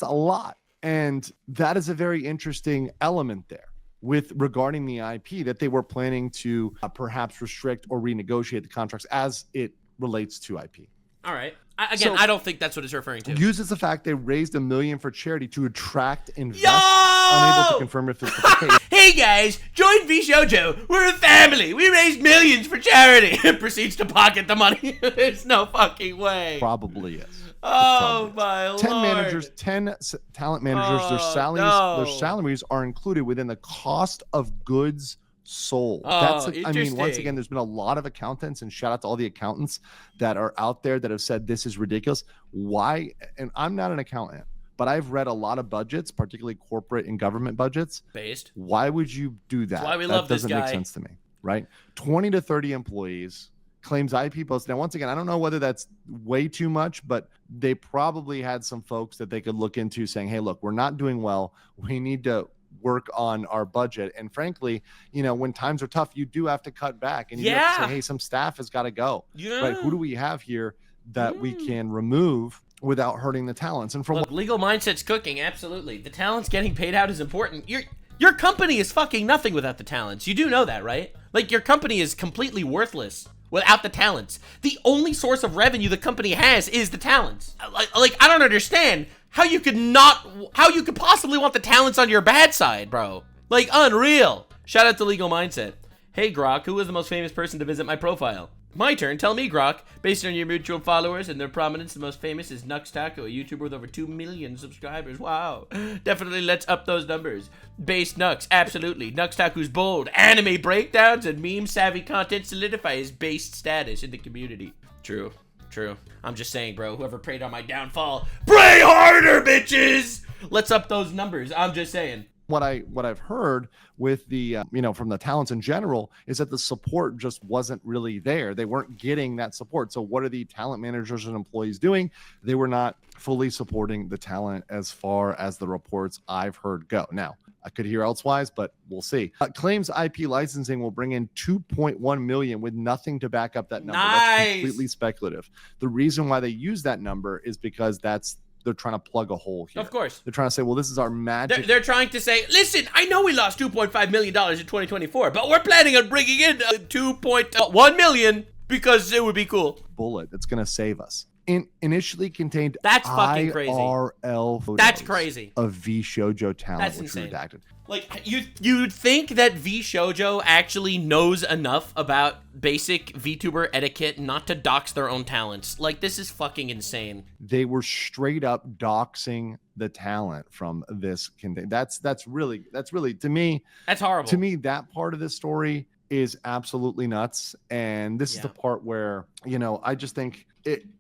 a lot. And that is a very interesting element there with regarding the IP that they were planning to perhaps restrict or renegotiate the contracts as it relates to IP. All right. I don't think that's what it's referring to. Uses the fact they raised $1 million for charity to attract investors. Yo! Unable to confirm if it's the case. Hey guys, join Vshojo. We're a family. We raised millions for charity. Proceeds to pocket the money. There's no fucking way. Probably is. Oh my lord. 10 managers, 10 talent managers, their salaries are included within the cost of goods sold. I mean, once again, there's been a lot of accountants, and shout out to all the accountants that are out there that have said this is ridiculous. Why? And I'm not an accountant, but I've read a lot of budgets, particularly corporate and government budgets. Based. Why would you do that? That's why we love this guy. That doesn't make sense to me, right? 20 to 30 employees, claims IP posts. Now, once again, I don't know whether that's way too much, but they probably had some folks that they could look into saying, hey, look, we're not doing well. We need to work on our budget. And frankly, you know, when times are tough, you do have to cut back, and you have to say, hey, some staff has got to go. Right? Who do we have here that we can remove without hurting the talents? And from Look, legal mindset's cooking. Absolutely. The talents getting paid out is important. Your company is fucking nothing without the talents. You do know that, right? Like, your company is completely worthless without the talents. The only source of revenue the company has is the talents. Like I don't understand how you could possibly want the talents on your bad side, bro. Like, unreal. Shout out to Legal Mindset. Hey, Grok, who was the most famous person to visit my profile? My turn. Tell me, Grok. Based on your mutual followers and their prominence, the most famous is Nuxanor, a YouTuber with over 2 million subscribers. Wow. Definitely let's up those numbers. Based Nux, absolutely. Nuxtaku's bold anime breakdowns and meme-savvy content solidify his based status in the community. True. I'm just saying, bro. Whoever preyed on my downfall, pray harder, bitches! Let's up those numbers. I'm just saying. What I've heard with the from the talents in general is that the support just wasn't really there. They weren't getting that support. So what are the talent managers and employees doing? They were not fully supporting the talent as far as the reports I've heard go. Now, I could hear elsewise, but we'll see. Claims IP licensing will bring in 2.1 million with nothing to back up that number. Nice. That's completely speculative. The reason why they use that number is because they're trying to plug a hole here. Of course. They're trying to say, well, this is our magic. They're trying to say, listen, I know we lost $2.5 million in 2024, but we're planning on bringing in 2.1 million because it would be cool. Bullet that's going to save us. Initially contained that's fucking crazy. IRL photos that's crazy. Of Vshojo talent, that's which insane. Redacted. Like, you'd think that Vshojo actually knows enough about basic VTuber etiquette not to dox their own talents. Like, this is fucking insane. They were straight up doxing the talent from this. That's really to me. That's horrible. To me, that part of this story is absolutely nuts. And this is the part where, I just think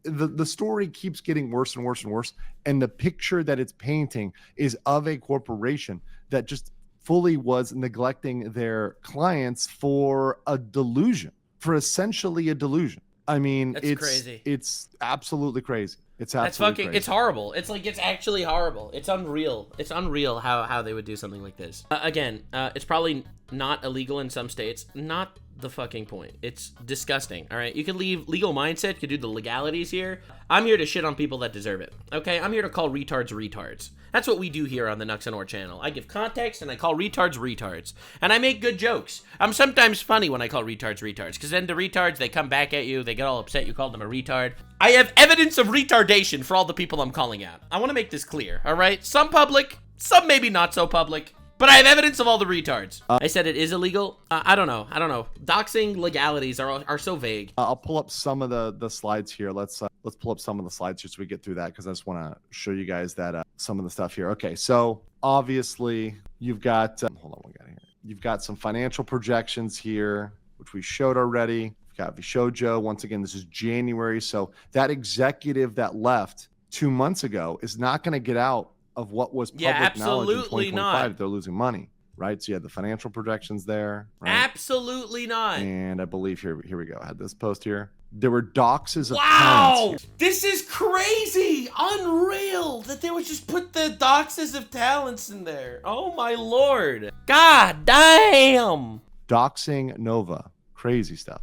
the story keeps getting worse and worse and worse. And the picture that it's painting is of a corporation that just fully was neglecting their clients for a delusion, for essentially a delusion. I mean, it's crazy. It's absolutely crazy. It's absolutely crazy. It's horrible. It's actually horrible. It's unreal. It's unreal how they would do something like this. Again, it's probably not illegal in some states. Not the fucking point. It's disgusting. All right, you can leave legal mindset. You can do the legalities here. I'm here to shit on people that deserve it. Okay, I'm here to call retards retards. That's what we do here on the Nuxanor channel. I give context and I call retards retards. And I make good jokes. I'm sometimes funny when I call retards retards, because then the retards, they come back at you. They get all upset you called them a retard. I have evidence of retardation for all the people I'm calling out. I want to make this clear, all right? Some public, some maybe not so public. But I have evidence of all the retards. I said it is illegal. I don't know. Doxing legalities are so vague. I'll pull up some of the slides here. Let's pull up some of the slides just so we get through that, because I just want to show you guys that some of the stuff here. Okay, so obviously you've got hold on, we got here. You've got some financial projections here, which we showed already. You've got Vshojo. Once again, this is January, so that executive that left 2 months ago is not going to get out of what was public knowledge in 2025. Not. They're losing money, right? So you had the financial projections there, right? Absolutely not. And I believe here we go. I had this post here. There were doxes of talents. This is crazy. Unreal that they would just put the doxes of talents in there. Oh my lord. God damn. Doxing Nova. Crazy stuff,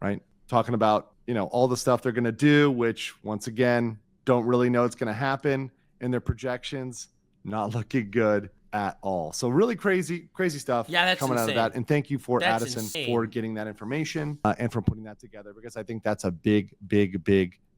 right? Talking about, all the stuff they're going to do, which once again, don't really know it's going to happen. And their projections not looking good at all. So really crazy stuff coming out of that. And thank you for Addison for getting that information and for putting that together, because I think that's a big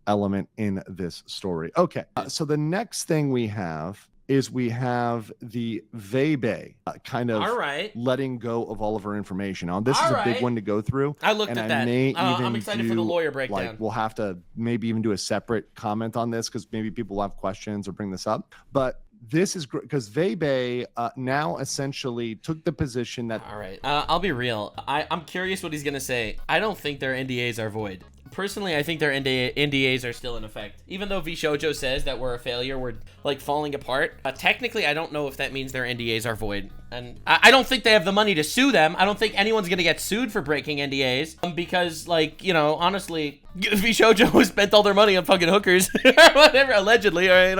element in this story. Okay, so the next thing we have is the Vtube kind of letting go of all of her information. Now, this is a big one to go through. I looked at that. I'm excited for the lawyer breakdown. We'll have to maybe even do a separate comment on this, because maybe people will have questions or bring this up. But this is great because Vtube now essentially took the position that... All right. I'll be real. I'm curious what he's going to say. I don't think their NDAs are void. Personally, I think their NDAs are still in effect. Even though Vshojo says that we're a failure, we're falling apart. Technically, I don't know if that means their NDAs are void. And I don't think they have the money to sue them. I don't think anyone's going to get sued for breaking NDAs. Because, honestly, Vshojo spent all their money on fucking hookers. Whatever, allegedly, or, I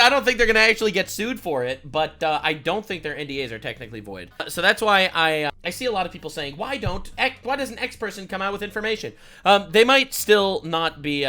don't think they're going to actually get sued for it. But I don't think their NDAs are technically void. So that's why I see a lot of people saying, why doesn't X person come out with information? They might still not be,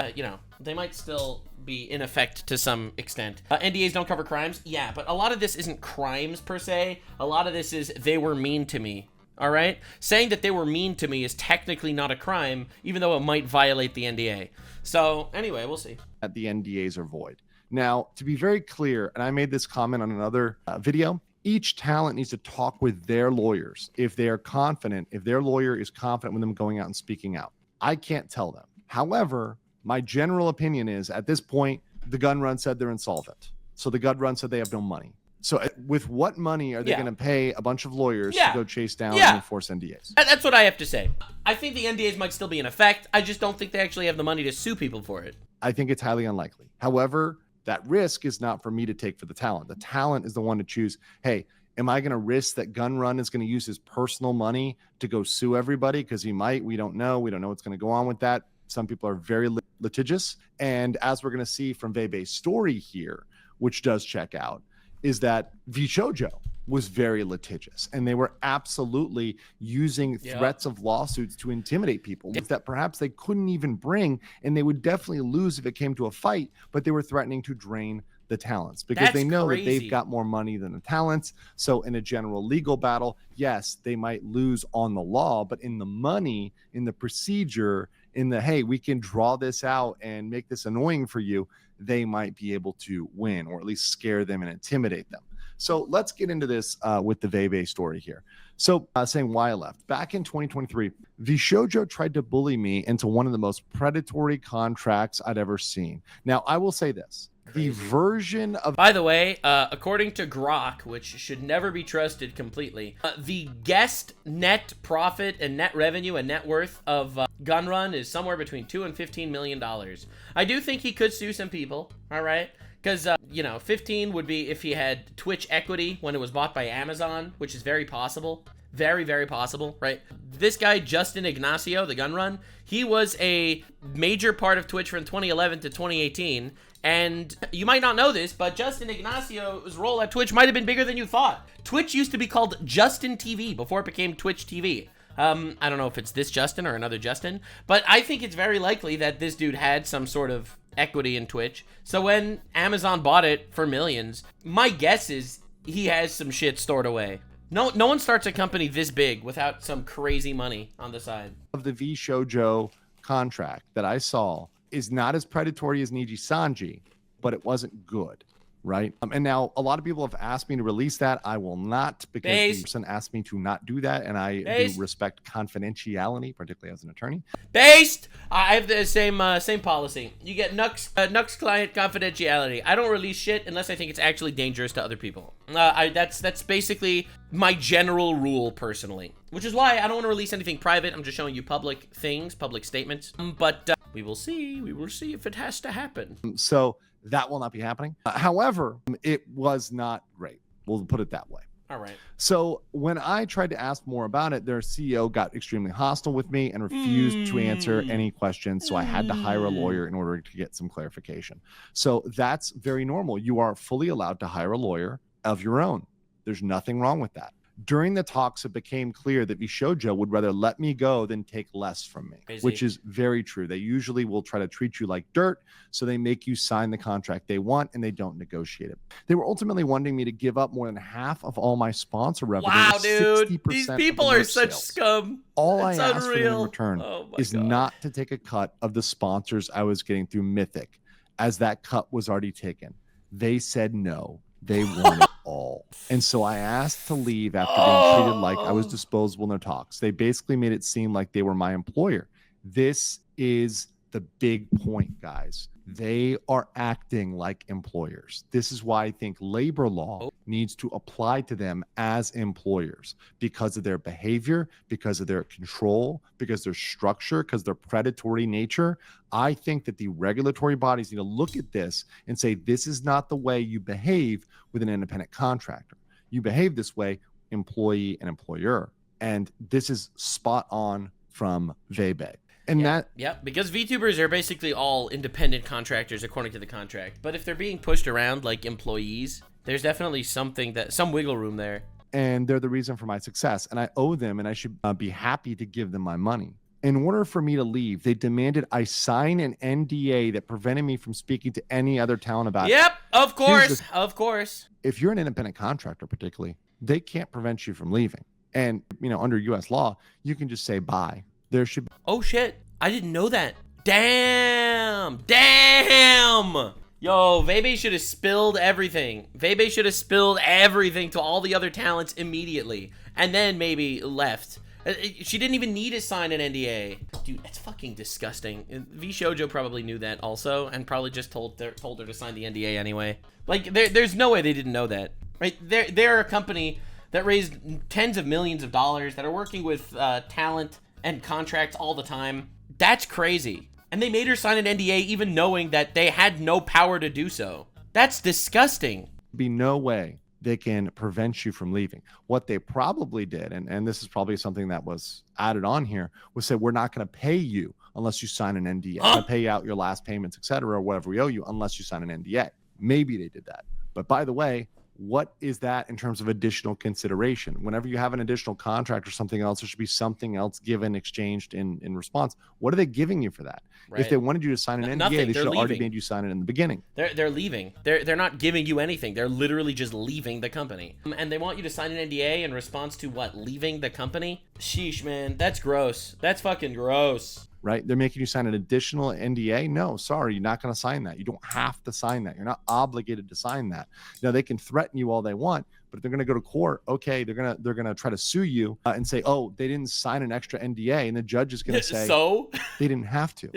they might still be in effect to some extent. NDAs don't cover crimes. Yeah, but a lot of this isn't crimes per se. A lot of this is they were mean to me. All right? Saying that they were mean to me is technically not a crime, even though it might violate the NDA. So anyway, we'll see. That the NDAs are void. Now, to be very clear, and I made this comment on another video, each talent needs to talk with their lawyers if they are confident, if their lawyer is confident with them going out and speaking out. I can't tell them. However, my general opinion is at this point, the gun run said they're insolvent. So the gun run said they have no money. So with what money are they going to pay a bunch of lawyers to go chase down and enforce NDAs? That's what I have to say. I think the NDAs might still be in effect. I just don't think they actually have the money to sue people for it. I think it's highly unlikely. However, that risk is not for me to take for the talent. The talent is the one to choose, hey, am I going to risk that Gun Run is going to use his personal money to go sue everybody? Because he might. We don't know. We don't know what's going to go on with that. Some people are very litigious. And as we're going to see from Vtube's story here, which does check out, is that Vshojo was very litigious. And they were absolutely using threats of lawsuits to intimidate people that perhaps they couldn't even bring. And they would definitely lose if it came to a fight. But they were threatening to drain the talents because they know that they've got more money than the talents. So in a general legal battle, yes, they might lose on the law, but in the money, in the procedure, in the, hey, we can draw this out and make this annoying for you, they might be able to win or at least scare them and intimidate them. So let's get into this with the Vtube story here. So saying why I left. Back in 2023, Vshojo tried to bully me into one of the most predatory contracts I'd ever seen. Now, I will say this. The version of By the way, according to Grok, which should never be trusted completely, the guest net profit and net revenue and net worth of Gunrun is somewhere between $2 and $15 million. I do think he could sue some people, all right? Because, you know, 15 would be if he had Twitch equity when it was bought by Amazon, which is very possible. Very, very possible, right? This guy, Justin Ignacio, the Gunrun, he was a major part of Twitch from 2011 to 2018. And you might not know this, but Justin Ignacio's role at Twitch might have been bigger than you thought. Twitch used to be called Justin TV before it became Twitch TV. I don't know if it's this Justin or another Justin, but I think it's very likely that this dude had some sort of equity in Twitch. So when Amazon bought it for millions, my guess is he has some shit stored away. No one starts a company this big without some crazy money on the side. Of the Vshojo contract that I saw is not as predatory as Niji Sanji, but it wasn't good, right? And now a lot of people have asked me to release that. I will not, because the person asked me to not do that, and I do respect confidentiality, particularly as an attorney. Based, I have the same policy. You get Nux client confidentiality. I don't release shit unless I think it's actually dangerous to other people. That's basically my general rule personally, which is why I don't want to release anything private. I'm just showing you public things, public statements. But we will see if it has to happen. So that will not be happening. However, it was not great. We'll put it that way. All right. So when I tried to ask more about it, their CEO got extremely hostile with me and refused to answer any questions. So I had to hire a lawyer in order to get some clarification. So that's very normal. You are fully allowed to hire a lawyer of your own. There's nothing wrong with that. During the talks, it became clear that Vshojo would rather let me go than take less from me, which is very true. They usually will try to treat you like dirt, so they make you sign the contract they want, and they don't negotiate it. They were ultimately wanting me to give up more than half of all my sponsor revenue. Wow, dude. These people are such scum. All I asked for them in return is not to take a cut of the sponsors I was getting through Mythic, as that cut was already taken. They said no. They want it all. And so I asked to leave after being treated like I was disposable in their talks. They basically made it seem like they were my employer. This is the big point, guys. They are acting like employers. This is why I think labor law needs to apply to them as employers, because of their behavior, because of their control, because their structure, because their predatory nature. I think that the regulatory bodies need to look at this and say, this is not the way you behave with an independent contractor. You behave this way, employee and employer. And this is spot on from Vebe. And because VTubers are basically all independent contractors according to the contract. But if they're being pushed around like employees, there's definitely some wiggle room there. And they're the reason for my success. And I owe them, and I should be happy to give them my money. In order for me to leave, they demanded I sign an NDA that prevented me from speaking to any other talent about it. Yep, of course. If you're an independent contractor, particularly, they can't prevent you from leaving. And, under U.S. law, you can just say bye. There should be... Oh, shit. I didn't know that. Damn. Yo, Vebe should have spilled everything. Vebe should have spilled everything to all the other talents immediately. And then maybe left. She didn't even need to sign an NDA. Dude, that's fucking disgusting. Vshojo probably knew that also, and probably just told her to sign the NDA anyway. Like, there's no way they didn't know that. Right? They're a company that raised tens of millions of dollars, that are working with talent and contracts all the time. That's crazy. And they made her sign an NDA even knowing that they had no power to do so. That's disgusting. Be no way they can prevent you from leaving. What they probably did, and this is probably something that was added on here, was say, we're not going to pay you unless you sign an NDA. We're going to pay out your last payments, etc., or whatever we owe you, unless you sign an NDA. Maybe they did that. But by the way, what is that in terms of additional consideration? Whenever you have an additional contract or something else, there should be something else given, exchanged in response. What are they giving you for that? Right. If they wanted you to sign an NDA, they should have already made you sign it in the beginning. They're leaving. They're not giving you anything. They're literally just leaving the company. And they want you to sign an NDA in response to what? Leaving the company? Sheesh, man. That's gross. That's fucking gross. right? They're making you sign an additional NDA. No, sorry, you're not going to sign that. You don't have to sign that. You're not obligated to sign that. Now, they can threaten you all they want, but if they're going to go to court, okay, they're going to try to sue you and say, oh, they didn't sign an extra NDA, and the judge is going to say, so they didn't have to.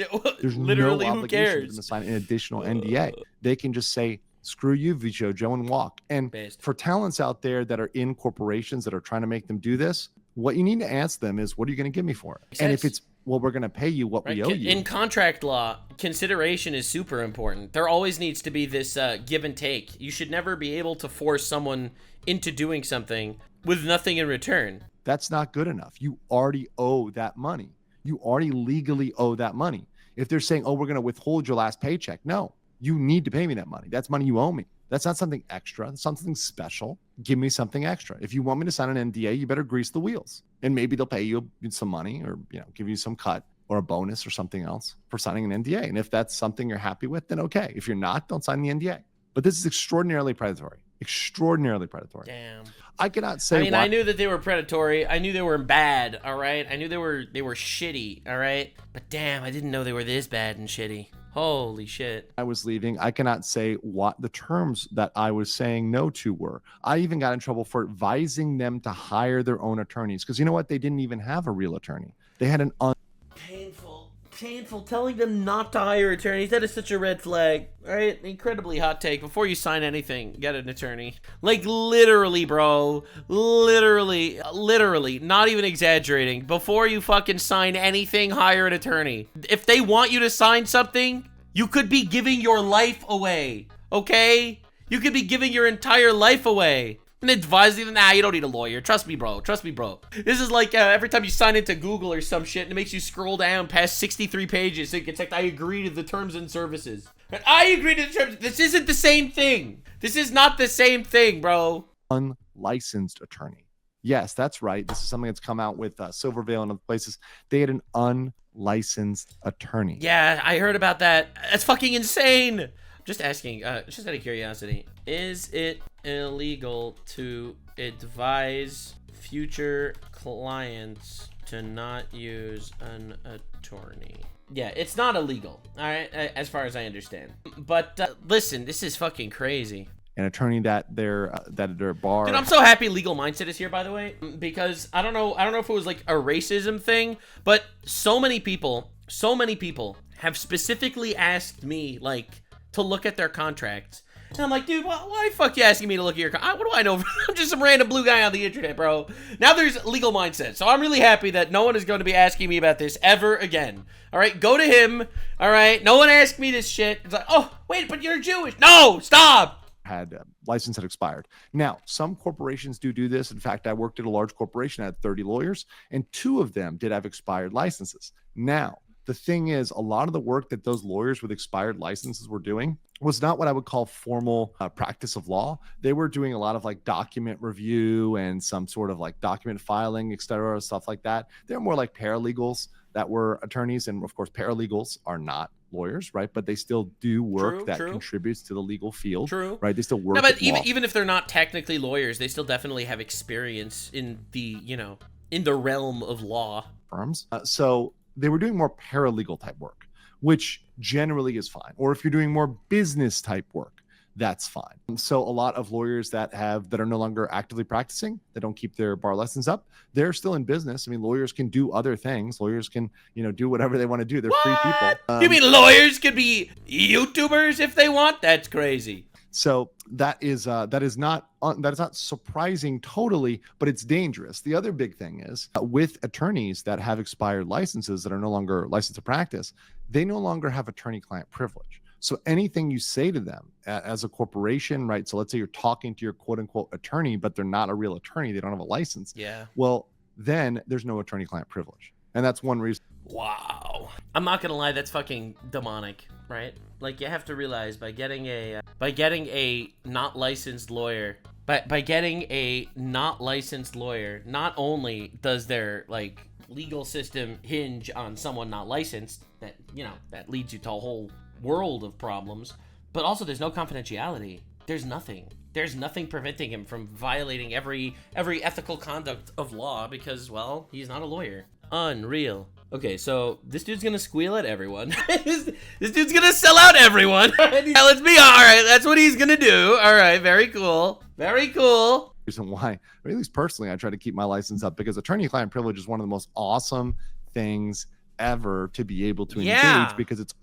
There's literally, no who obligation for cares? them to sign an additional NDA. They can just say, screw you, Vshojo, and walk. And for talents out there that are in corporations that are trying to make them do this, what you need to ask them is, what are you going to give me for it? And if it's, well, we're going to pay you what we owe you. In contract law, consideration is super important. There always needs to be this give and take. You should never be able to force someone into doing something with nothing in return. That's not good enough. You already owe that money. You already legally owe that money. If they're saying, oh, we're going to withhold your last paycheck, no, you need to pay me that money. That's money you owe me. That's not something extra. That's something special. Give me something extra. If you want me to sign an NDA, you better grease the wheels. And maybe they'll pay you some money, or give you some cut or a bonus or something else for signing an NDA. And if that's something you're happy with, then okay. If you're not, don't sign the NDA. But this is extraordinarily predatory. Extraordinarily predatory. Damn. I cannot say. I mean, I knew that they were predatory. I knew they were bad. All right. I knew they were shitty. All right. But damn, I didn't know they were this bad and shitty. Holy shit. I was leaving. I cannot say what the terms that I was saying no to were. I even got in trouble for advising them to hire their own attorneys, because you know what? They didn't even have a real attorney. They had an painful telling them not to hire attorneys. That is such a red flag. All right, incredibly hot take. Before you sign anything, get an attorney. Like, literally, bro, literally, not even exaggerating. Before you fucking sign anything, hire an attorney. If they want you to sign something, you could be giving your life away, okay? You could be giving your entire life away. And advising them, nah, you don't need a lawyer. Trust me, bro. Trust me, bro. This is like every time you sign into Google or some shit, and it makes you scroll down past 63 pages so you can check, I agree to the terms and services. And I agree to the terms. This isn't the same thing. This is not the same thing, bro. Unlicensed attorney. Yes, that's right. This is something that's come out with Silvervale and other places. They had an unlicensed attorney. Yeah, I heard about that. That's fucking insane. Just asking, just out of curiosity, is it illegal to advise future clients to not use an attorney? Yeah, it's not illegal, all right, as far as I understand. But listen, this is fucking crazy. An attorney that their bar. Dude, I'm so happy Legal Mindset is here, by the way, because I don't know if it was like a racism thing, but so many people have specifically asked me, like, to look at their contracts. And I'm like, dude, why the fuck you asking me to look at your contract? What do I know? I'm just some random blue guy on the internet, bro. Now there's Legal Mindset. So I'm really happy that no one is going to be asking me about this ever again. All right, go to him. All right, no one asked me this shit. It's like, oh, wait, but you're Jewish. No, stop. Had license had expired. Now, some corporations do this. In fact, I worked at a large corporation, I had 30 lawyers, and 2 of them did have expired licenses. Now, the thing is, a lot of the work that those lawyers with expired licenses were doing was not what I would call formal practice of law. They were doing a lot of like document review and some sort of like document filing, et cetera, stuff like that. They're more like paralegals that were attorneys. And of course, paralegals are not lawyers, right? But they still do work that contributes to the legal field, right? They still work. No, but even if they're not technically lawyers, they still definitely have experience in the, in the realm of law. Firms. So they were doing more paralegal type work, which generally is fine. Or if you're doing more business type work, that's fine. So a lot of lawyers that are no longer actively practicing, they don't keep their bar lessons up, they're still in business. I mean, lawyers can do other things. Lawyers can, do whatever they want to do. They're free people. You mean lawyers could be YouTubers if they want? That's crazy. So that is not surprising totally, but it's dangerous. The other big thing is with attorneys that have expired licenses that are no longer licensed to practice, they no longer have attorney-client privilege. So anything you say to them as a corporation, right? So let's say you're talking to your quote-unquote attorney, but they're not a real attorney. They don't have a license. Yeah. Well, then there's no attorney-client privilege. And that's one reason. Wow. I'm not gonna lie, that's fucking demonic, right? Like, you have to realize by getting a not licensed lawyer, not only does their like legal system hinge on someone not licensed, that leads you to a whole world of problems, but also there's no confidentiality. There's nothing preventing him from violating every ethical conduct of law because, well, he's not a lawyer. Unreal. Okay, so this dude's gonna squeal at everyone. this dude's gonna sell out everyone. Let's be all right. That's what he's gonna do. All right, very cool. Very cool. Reason why, or at least personally, I try to keep my license up because attorney-client privilege is one of the most awesome things ever to be able to engage because it's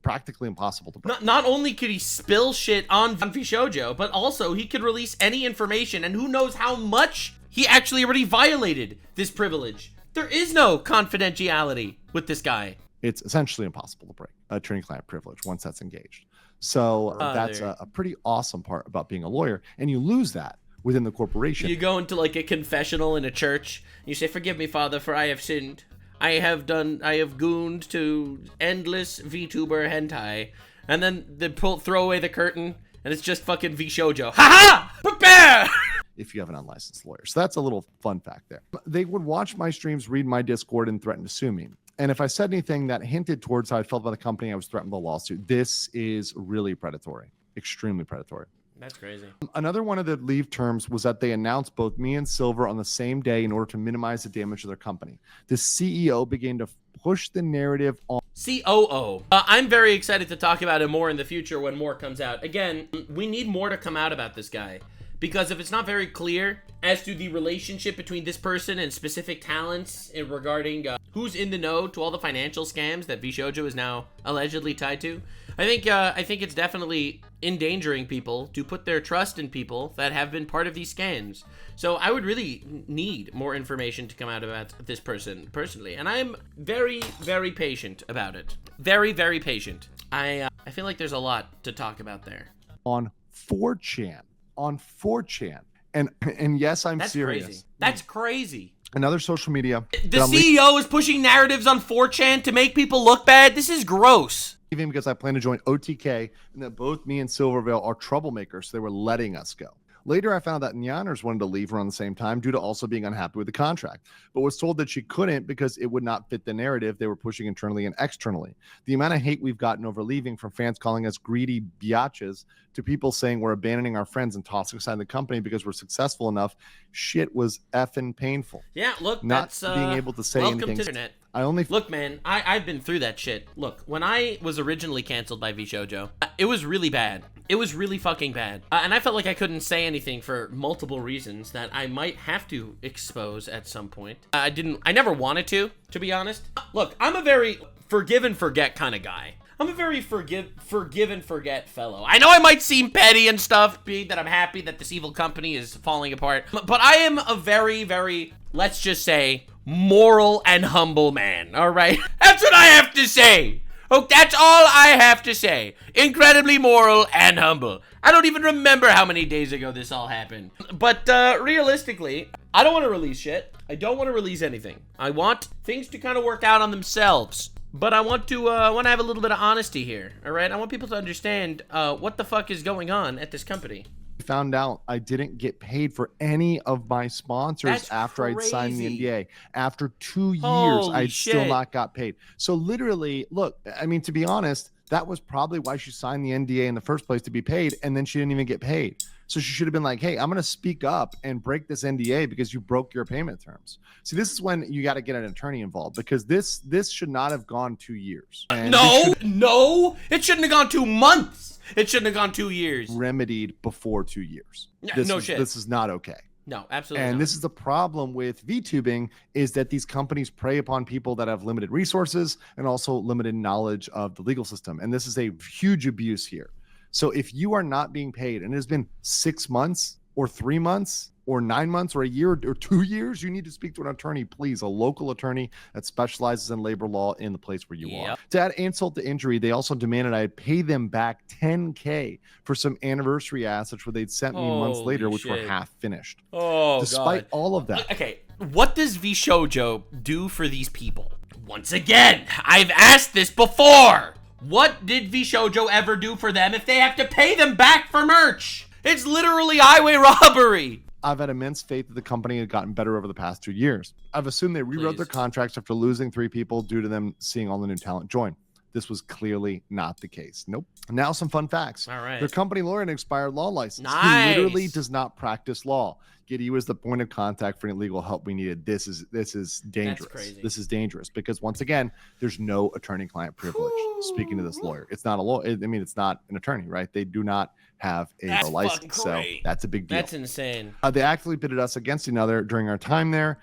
practically impossible to break. Not only could he spill shit on Vshojo, but also he could release any information, and who knows how much he actually already violated this privilege. There is no confidentiality with this guy. It's essentially impossible to break attorney-client privilege once that's engaged. So that's a pretty awesome part about being a lawyer, and you lose that within the corporation. You go into like a confessional in a church, you say, "Forgive me, Father, for I have sinned. I have gooned to endless VTuber hentai," and then they throw away the curtain, and it's just fucking Vshojo. Ha ha! Prepare! If you have an unlicensed lawyer. So that's a little fun fact there. They would watch my streams, read my Discord, and threaten to sue me. And if I said anything that hinted towards how I felt about the company, I was threatened with a lawsuit. This is really predatory, extremely predatory. That's crazy. Another one of the leave terms was that they announced both me and Silver on the same day in order to minimize the damage to their company. The CEO began to push the narrative on. COO. I'm very excited to talk about it more in the future when more comes out. Again, we need more to come out about this guy. Because if it's not very clear as to the relationship between this person and specific talents regarding who's in the know to all the financial scams that Vshojo is now allegedly tied to, I think it's definitely endangering people to put their trust in people that have been part of these scams. So I would really need more information to come out about this person personally, and I'm very, very patient about it. Very, very patient. I feel like there's a lot to talk about there. On 4chan. And yes, I'm That's serious. Crazy. That's crazy. Another social media. The CEO is pushing narratives on 4chan to make people look bad. This is gross. Even because I plan to join OTK and that both me and Silvervale are troublemakers, so they were letting us go. Later, I found that Nyaners wanted to leave around the same time due to also being unhappy with the contract, but was told that she couldn't because it would not fit the narrative they were pushing internally and externally. The amount of hate we've gotten over leaving, from fans calling us greedy biatches to people saying we're abandoning our friends and tossing aside the company because we're successful enough, shit was effing painful. Yeah, look, not that's being able to say welcome anything. To the internet. Look, man, I've been through that shit. Look, when I was originally canceled by Vshojo, it was really bad. It was really fucking bad. And I felt like I couldn't say anything for multiple reasons that I might have to expose at some point. I never wanted to be honest. Look, I'm a very forgive and forget kind of guy. I'm a very forgive and forget fellow. I know I might seem petty and stuff, being that I'm happy that this evil company is falling apart, but I am a very, very, let's just say, moral and humble man, all right? That's what I have to say. Oh, that's all I have to say. Incredibly moral and humble. I don't even remember how many days ago this all happened. But realistically, I don't want to release shit. I don't want to release anything. I want things to kind of work out on themselves. But I want to have a little bit of honesty here, all right? I want people to understand what the fuck is going on at this company. Found out I didn't get paid for any of my sponsors. That's after crazy. I'd signed the NDA. After 2 years, Holy I'd shit. still not got paid. So literally, look, I mean, to be honest, that was probably why she signed the NDA in the first place, to be paid, and then she didn't even get paid. So she should have been like, hey, I'm going to speak up and break this NDA because you broke your payment terms. See, this is when you got to get an attorney involved, because this should not have gone 2 years. And No, it shouldn't have gone 2 months. It shouldn't have gone 2 years. remedied before 2 years. Yeah, Shit. This is not okay. No, absolutely And not. this is the problem with VTubing, is that these companies prey upon people that have limited resources and also limited knowledge of the legal system. And this is a huge abuse here. So if you are not being paid, and it has been 6 months or 3 months or 9 months or a year or 2 years, you need to speak to an attorney, please, a local attorney that specializes in labor law in the place where you are. To add insult to injury, they also demanded I pay them back $10K for some anniversary assets where they'd sent me months Holy later, which shit. were half finished. Oh, Despite God. all of that. Okay, what does Vshojo do for these people? Once again, I've asked this before. What did Vshojo ever do for them if they have to pay them back for merch? It's literally highway robbery. I've had immense faith that the company had gotten better over the past 2 years. I've assumed they rewrote their contracts after losing 3 people due to them seeing all the new talent join. This was clearly not the case. Nope. Now some fun facts. All right. Their company lawyer and expired law license. Nice. He literally does not practice law. Giddy was the point of contact for any legal help we needed. This is dangerous. That's crazy. This is dangerous because once again, there's no attorney-client privilege. Speaking to this lawyer, it's not a law. I mean, it's not an attorney, right? They do not have a license, so that's a big deal. That's insane. They actively pitted us against each other during our time there.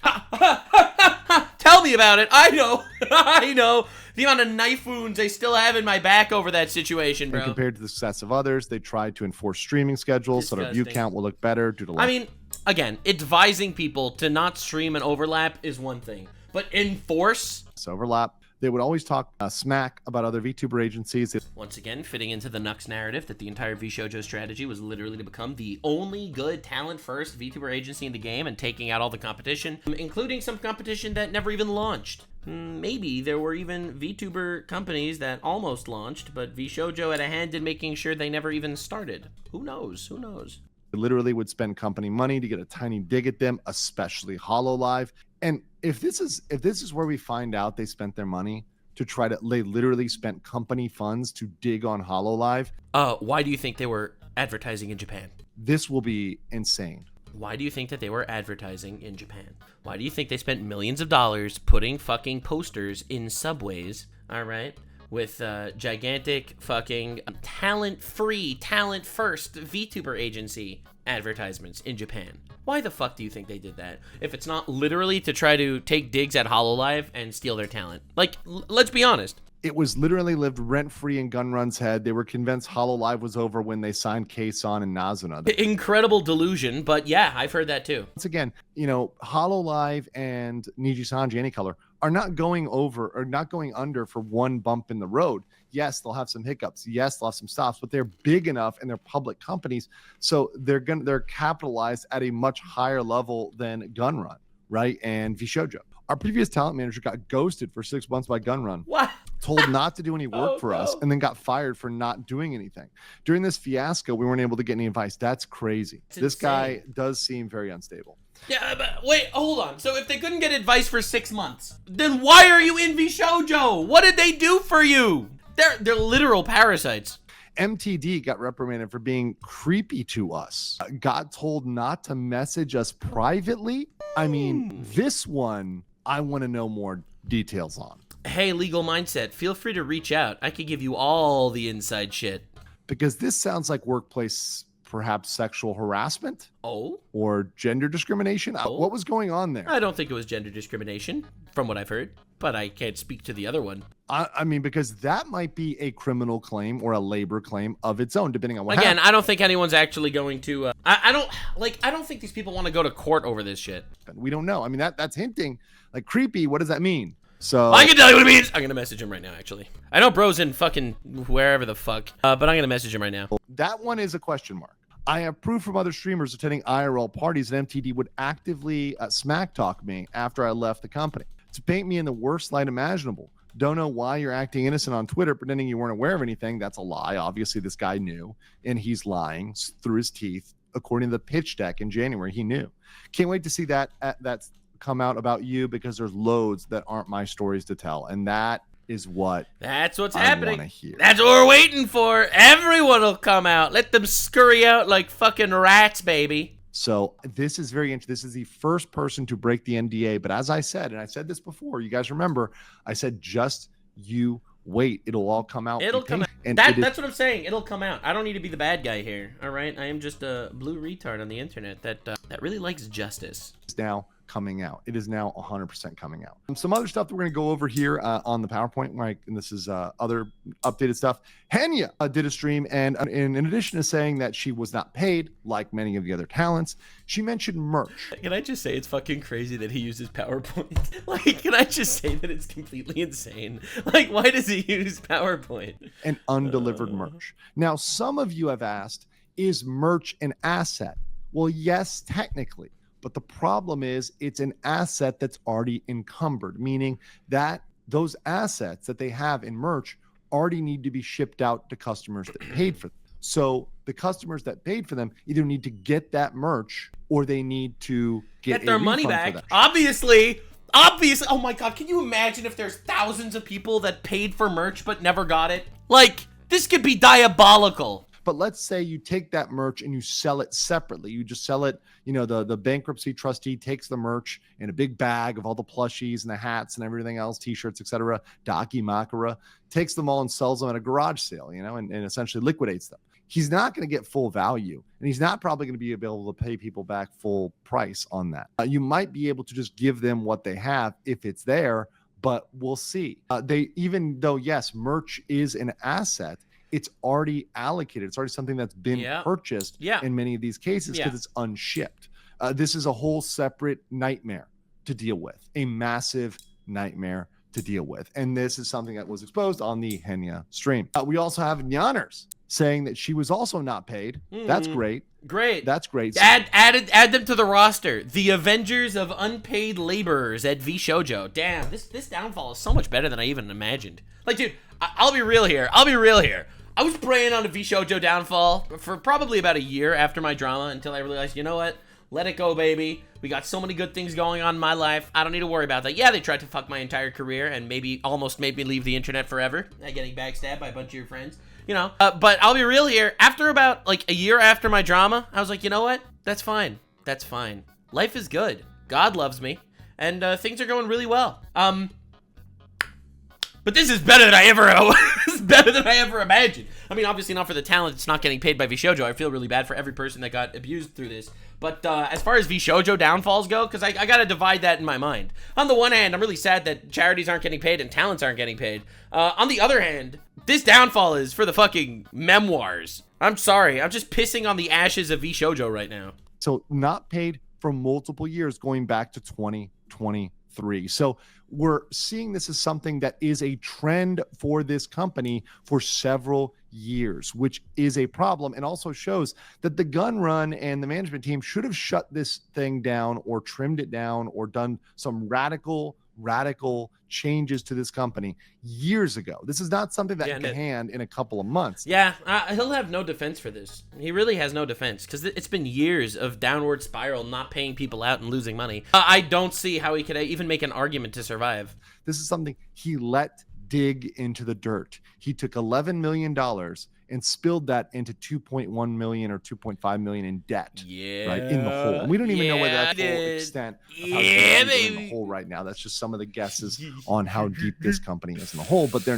Tell me about it. I know. I know. The amount of knife wounds I still have in my back over that situation, bro. And compared to the success of others, they tried to enforce streaming schedules so their view count will look better due to. I mean, again, advising people to not stream and overlap is one thing, but enforce overlap. They would always talk smack about other VTuber agencies. Once again, fitting into the Nux narrative that the entire Vshojo strategy was literally to become the only good talent-first VTuber agency in the game and taking out all the competition, including some competition that never even launched. Maybe there were even VTuber companies that almost launched, but Vshojo had a hand in making sure they never even started. Who knows? Who knows? They literally would spend company money to get a tiny dig at them, especially HoloLive. And if this is where we find out they spent their money to they literally spent company funds to dig on HoloLive. Why do you think they were advertising in Japan? This will be insane. Why do you think that they were advertising in Japan? Why do you think they spent millions of dollars putting fucking posters in subways, all right, with gigantic fucking talent-free, talent-first VTuber agency advertisements in Japan? Why the fuck do you think they did that? If it's not literally to try to take digs at HoloLive and steal their talent. Like, let's be honest. It was literally lived rent-free in Gunrun's head. They were convinced HoloLive was over when they signed kson and Nuxanor. Incredible delusion, but yeah, I've heard that too. Once again, you know, HoloLive and Niji-Sanji Anycolor are not going over or not going under for one bump in the road. Yes, they'll have some hiccups. Yes, they'll have some stops, but they're big enough and they're public companies, so they're capitalized at a much higher level than Gunrun, right? And Vshojo. Our previous talent manager got ghosted for 6 months by Gunrun. What? Told not to do any work for us, and then got fired for not doing anything. During this fiasco, we weren't able to get any advice. That's crazy. This guy does seem very unstable. Yeah, but wait, hold on. So if they couldn't get advice for 6 months, then why are you in Vshojo? What did they do for you? They're literal parasites. MTD got reprimanded for being creepy to us. Got told not to message us privately. I mean, this one, I want to know more details on. Hey, Legal Mindset, feel free to reach out. I could give you all the inside shit. Because this sounds like workplace, perhaps sexual harassment. Oh? Or gender discrimination. Oh? What was going on there? I don't think it was gender discrimination, from what I've heard. But I can't speak to the other one. I mean, because that might be a criminal claim or a labor claim of its own, depending on what Again, happened. I don't think anyone's actually going to... I don't think these people want to go to court over this shit. We don't know. I mean, that's hinting. Like, creepy, what does that mean? So I can tell you what it means. I'm gonna message him right now, actually. I know bro's in fucking wherever the fuck, but I'm gonna message him right now. That one is a question mark. I have proof from other streamers attending IRL parties that MTD would actively smack talk me after I left the company to paint me in the worst light imaginable. Don't know why you're acting innocent on Twitter, pretending you weren't aware of anything. That's a lie. Obviously, this guy knew, and he's lying through his teeth. According to the pitch deck in January, he knew. Can't wait to see that's come out about you, because there's loads that aren't my stories to tell, and that's what's happening. That's what we're waiting for. Everyone will come out. Let them scurry out like fucking rats, baby. So this is very interesting. This is the first person to break the NDA, but as I said, and I said this before, you guys remember, I said just you wait. It'll all come out. It'll come out. And that's what I'm saying. It'll come out. I don't need to be the bad guy here. All right, I am just a blue retard on the internet that really likes justice. It's now coming out. It is now 100% coming out. Some other stuff that we're going to go over here on the PowerPoint, right? And this is other updated stuff. Hanya did a stream, and in addition to saying that she was not paid like many of the other talents, she mentioned merch. Can I just say it's fucking crazy that he uses PowerPoint? Like, can I just say that it's completely insane? Like, why does he use PowerPoint? And undelivered merch. Now, some of you have asked, is merch an asset? Well, yes, technically. But the problem is it's an asset that's already encumbered, meaning that those assets that they have in merch already need to be shipped out to customers that paid for them. So the customers that paid for them either need to get that merch or they need to get their money back. Obviously, Obviously. Oh my God, can you imagine if there's thousands of people that paid for merch but never got it? Like, this could be diabolical. But let's say you take that merch and you sell it separately. You just sell it, you know, the bankruptcy trustee takes the merch in a big bag of all the plushies and the hats and everything else, t-shirts, etc. Daki Makara, takes them all and sells them at a garage sale, you know, and essentially liquidates them. He's not going to get full value, and he's not probably going to be able to pay people back full price on that. You might be able to just give them what they have if it's there, but we'll see. Even though, yes, merch is an asset, it's already allocated. It's already something that's been purchased in many of these cases because it's unshipped. This is a whole separate nightmare to deal with, a massive nightmare to deal with. And this is something that was exposed on the Henya stream. We also have Nyaners saying that she was also not paid. That's great. Great. That's great. Add them to the roster. The Avengers of Unpaid Laborers at Vshojo. Damn, this downfall is so much better than I even imagined. Like, dude, I'll be real here. I was praying on a Vshojo downfall for probably about a year after my drama until I realized, you know what? Let it go, baby. We got so many good things going on in my life. I don't need to worry about that. Yeah, they tried to fuck my entire career and maybe almost made me leave the internet forever. Getting backstabbed by a bunch of your friends. You know, but I'll be real here. After about like a year after my drama, I was like, you know what? That's fine. That's fine. Life is good. God loves me. And things are going really well. But this is better than I ever imagined. I mean, obviously not for the talent that's not getting paid by Vshojo. I feel really bad for every person that got abused through this. But as far as Vshojo downfalls go, because I got to divide that in my mind. On the one hand, I'm really sad that charities aren't getting paid and talents aren't getting paid. On the other hand, this downfall is for the fucking memoirs. I'm sorry. I'm just pissing on the ashes of Vshojo right now. So not paid for multiple years going back to 2023. So we're seeing this as something that is a trend for this company for several years, which is a problem and also shows that the gun run and the management team should have shut this thing down or trimmed it down or done some radical changes to this company years ago. This is not something that can hand in a couple of months. Yeah, he'll have no defense for this. He really has no defense because it's been years of downward spiral, not paying people out and losing money. I don't see how he could even make an argument to survive. This is something he let dig into the dirt. He took $11 million and spilled that into 2.1 million or 2.5 million in debt. Yeah. Right in the hole. And we don't even know whether that's the full extent of how in the hole right now. That's just some of the guesses on how deep this company is in the hole, but they're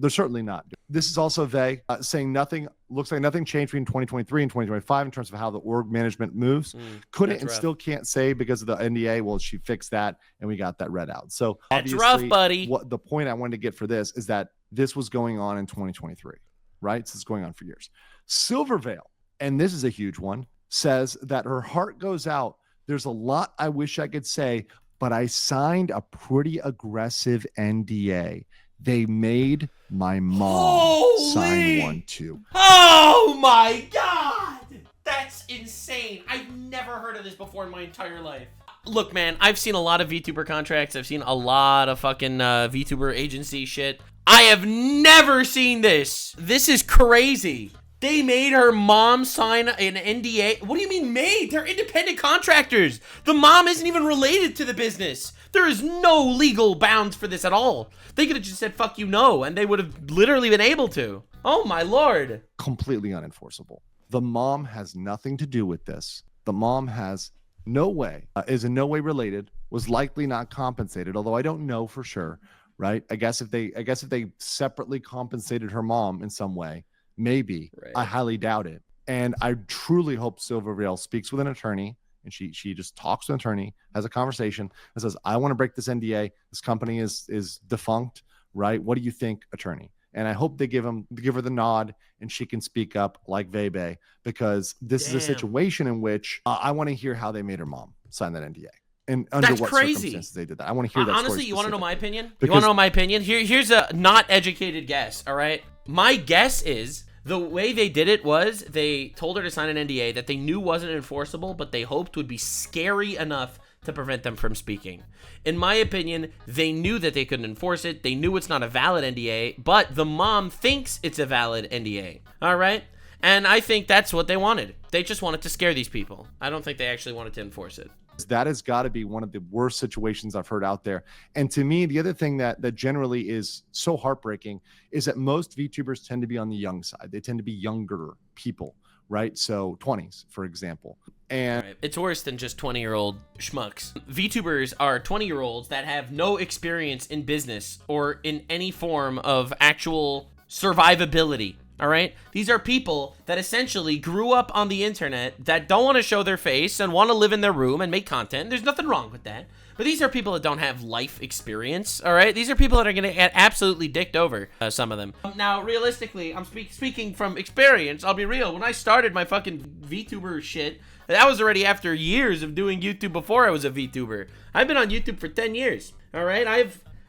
certainly not. This is also they saying nothing, looks like nothing changed between 2023 and 2025 in terms of how the org management moves. Couldn't and rough. Still can't say because of the NDA. Well, she fixed that and we got that read out. So that's rough, buddy. What the point I wanted to get for this is that this was going on in 2023. Right? So it's going on for years. Silvervale, and this is a huge one, says that her heart goes out. There's a lot I wish I could say, but I signed a pretty aggressive NDA. They made my mom sign one too. Oh my God! That's insane. I've never heard of this before in my entire life. Look, man, I've seen a lot of VTuber contracts. I've seen a lot of fucking VTuber agency shit. I have never seen this. This is crazy. They made her mom sign an NDA. What do you mean made? They're independent contractors. The mom isn't even related to the business. There is no legal bounds for this at all. They could have just said, fuck you, no, and they would have literally been able to. Oh, my Lord. Completely unenforceable. The mom has nothing to do with this. The mom has no way, is in no way related, was likely not compensated, although I don't know for sure. Right. I guess if they separately compensated her mom in some way, maybe. Right. I highly doubt it. And I truly hope Silvervale speaks with an attorney and she just talks to an attorney, has a conversation and says, I want to break this NDA. This company is defunct. Right. What do you think, attorney? And I hope they give her the nod and she can speak up like Vebe, because this is a situation in which I want to hear how they made her mom sign that NDA. And under what circumstances they did that. I want to hear that. Honestly, you want to know my opinion? You want to know my opinion? Here's a not educated guess, all right? My guess is the way they did it was they told her to sign an NDA that they knew wasn't enforceable, but they hoped would be scary enough to prevent them from speaking. In my opinion, they knew that they couldn't enforce it. They knew it's not a valid NDA, but the mom thinks it's a valid NDA, all right? And I think that's what they wanted. They just wanted to scare these people. I don't think they actually wanted to enforce it. That has got to be one of the worst situations I've heard out there. And to me, the other thing that generally is so heartbreaking is that most VTubers tend to be on the young side. They tend to be younger people, right? So 20s, for example. And it's worse than just 20-year-old schmucks. VTubers are 20-year-olds that have no experience in business or in any form of actual survivability. All right? These are people that essentially grew up on the internet that don't want to show their face and want to live in their room and make content. There's nothing wrong with that. But these are people that don't have life experience, all right? These are people that are going to get absolutely dicked over, some of them. Now, realistically, I'm speaking from experience. I'll be real. When I started my fucking VTuber shit, that was already after years of doing YouTube before I was a VTuber. I've been on YouTube for 10 years, all right?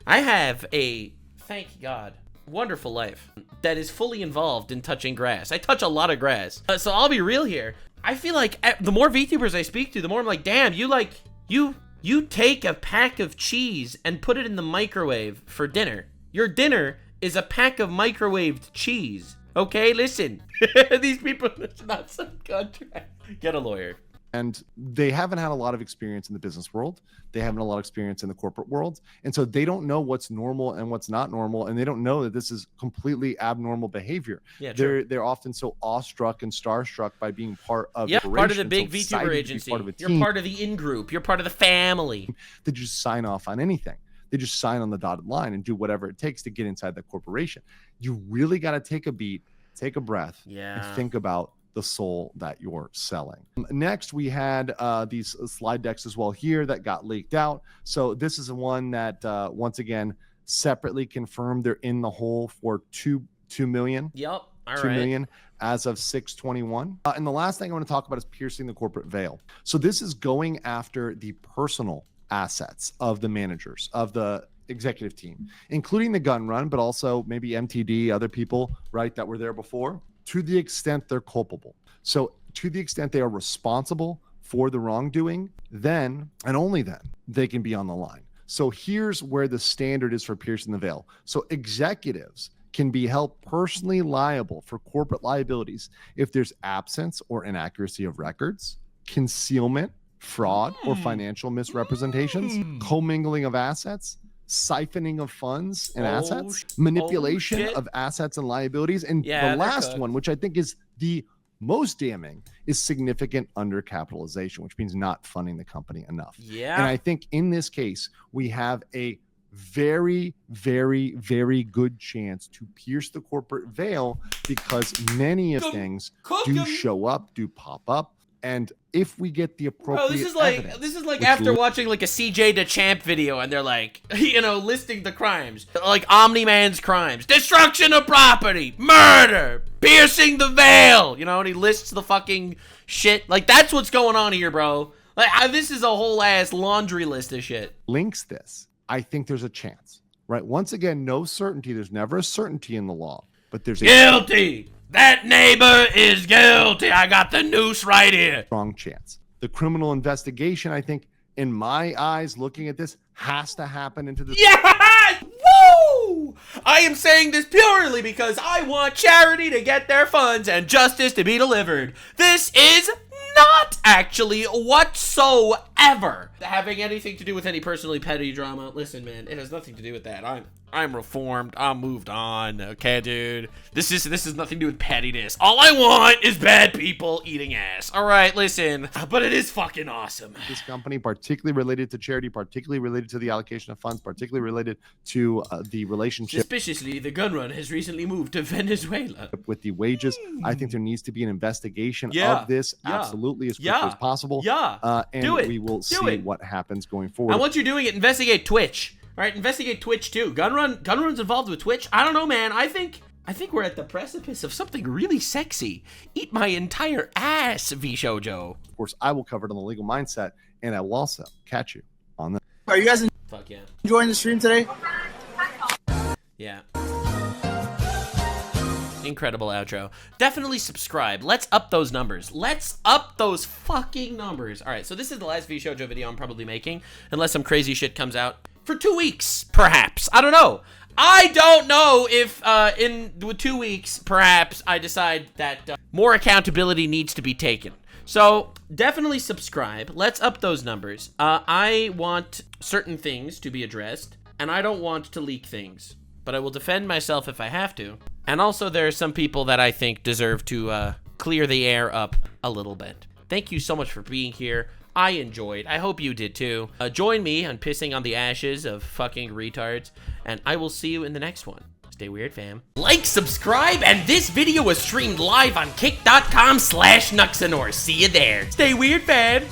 I have a, thank God, wonderful life that is fully involved in touching grass. I touch a lot of grass. So I'll be real here. I feel like the more VTubers I speak to, the more I'm like, damn, you take a pack of cheese and put it in the microwave for dinner. Your dinner is a pack of microwaved cheese. Okay, listen. These people are not some contract. Get a lawyer. And they haven't had a lot of experience in the business world. They haven't a lot of experience in the corporate world. And so they don't know what's normal and what's not normal. And they don't know that this is completely abnormal behavior. Yeah, they're often so awestruck and starstruck by being part of part of the big VTuber agency. You're part of the in-group. You're part of the family. They just sign off on anything. They just sign on the dotted line and do whatever it takes to get inside the corporation. You really got to take a beat, take a breath, and think about the soul that you're selling. Next, we had these slide decks as well here that got leaked out. So this is the one that, once again, separately confirmed they're in the hole for 2 million. Yep. All right. 2 million as of 6/21. And the last thing I want to talk about is piercing the corporate veil. So this is going after the personal assets of the managers, of the executive team, including the gun run, but also maybe MTD, other people, right, that were there before, to the extent they're culpable. So to the extent they are responsible for the wrongdoing, then, and only then, they can be on the line. So here's where the standard is for piercing the veil. So executives can be held personally liable for corporate liabilities if there's absence or inaccuracy of records, concealment, fraud, or financial misrepresentations, commingling of assets, siphoning of funds and assets, manipulation of assets and liabilities, and the last one, which I think is the most damning, is significant undercapitalization, which means not funding the company enough. And I think in this case, we have a very, very, very good chance to pierce the corporate veil because many of things do show up, do pop up. And if we get the appropriate this is like after watching like a CJ DeChamp video and they're like, you know, listing the crimes, like Omni-Man's crimes, destruction of property, murder, piercing the veil, you know, and he lists the fucking shit. Like, that's what's going on here, bro. Like, this is a whole ass laundry list of shit. Links this. I think there's a chance, right? Once again, no certainty. There's never a certainty in the law, but there's a guilty. That neighbor is guilty. I got the noose right here. Strong chance. The criminal investigation, I think, in my eyes, looking at this, has to happen into this. Yes! Woo! I am saying this purely because I want charity to get their funds and justice to be delivered. This is not actually whatsoever having anything to do with any personally petty drama. Listen, man, it has nothing to do with that. I'm reformed. I'm moved on. Okay, dude. This is nothing to do with pettiness. All I want is bad people eating ass. All right, listen. But it is fucking awesome. This company, particularly related to charity, particularly related to the allocation of funds, particularly related to the relationship. Suspiciously, the gun run has recently moved to Venezuela. With the wages, I think there needs to be an investigation of this absolutely as quickly as possible. And we will see what happens going forward. And once you're doing it, investigate Twitch. All right, investigate Twitch too. Gunrun's involved with Twitch. I don't know, man. I think we're at the precipice of something really sexy. Eat my entire ass, Vshojo. Of course, I will cover it on the legal mindset, and I will also catch you on the. Are you guys Fuck yeah. enjoying the stream today? Yeah. Incredible outro. Definitely subscribe. Let's up those numbers. Let's up those fucking numbers. All right, so this is the last Vshojo video I'm probably making, unless some crazy shit comes out. For 2 weeks, perhaps. I don't know. I don't know if in 2 weeks, perhaps, I decide that more accountability needs to be taken. So definitely subscribe. Let's up those numbers. I want certain things to be addressed, and I don't want to leak things, but I will defend myself if I have to. And also, there are some people that I think deserve to clear the air up a little bit. Thank you so much for being here. I enjoyed. I hope you did too. Join me on pissing on the ashes of fucking retards, and I will see you in the next one. Stay weird, fam. Like, subscribe, and this video was streamed live on kick.com/Nuxanor. See you there. Stay weird, fam.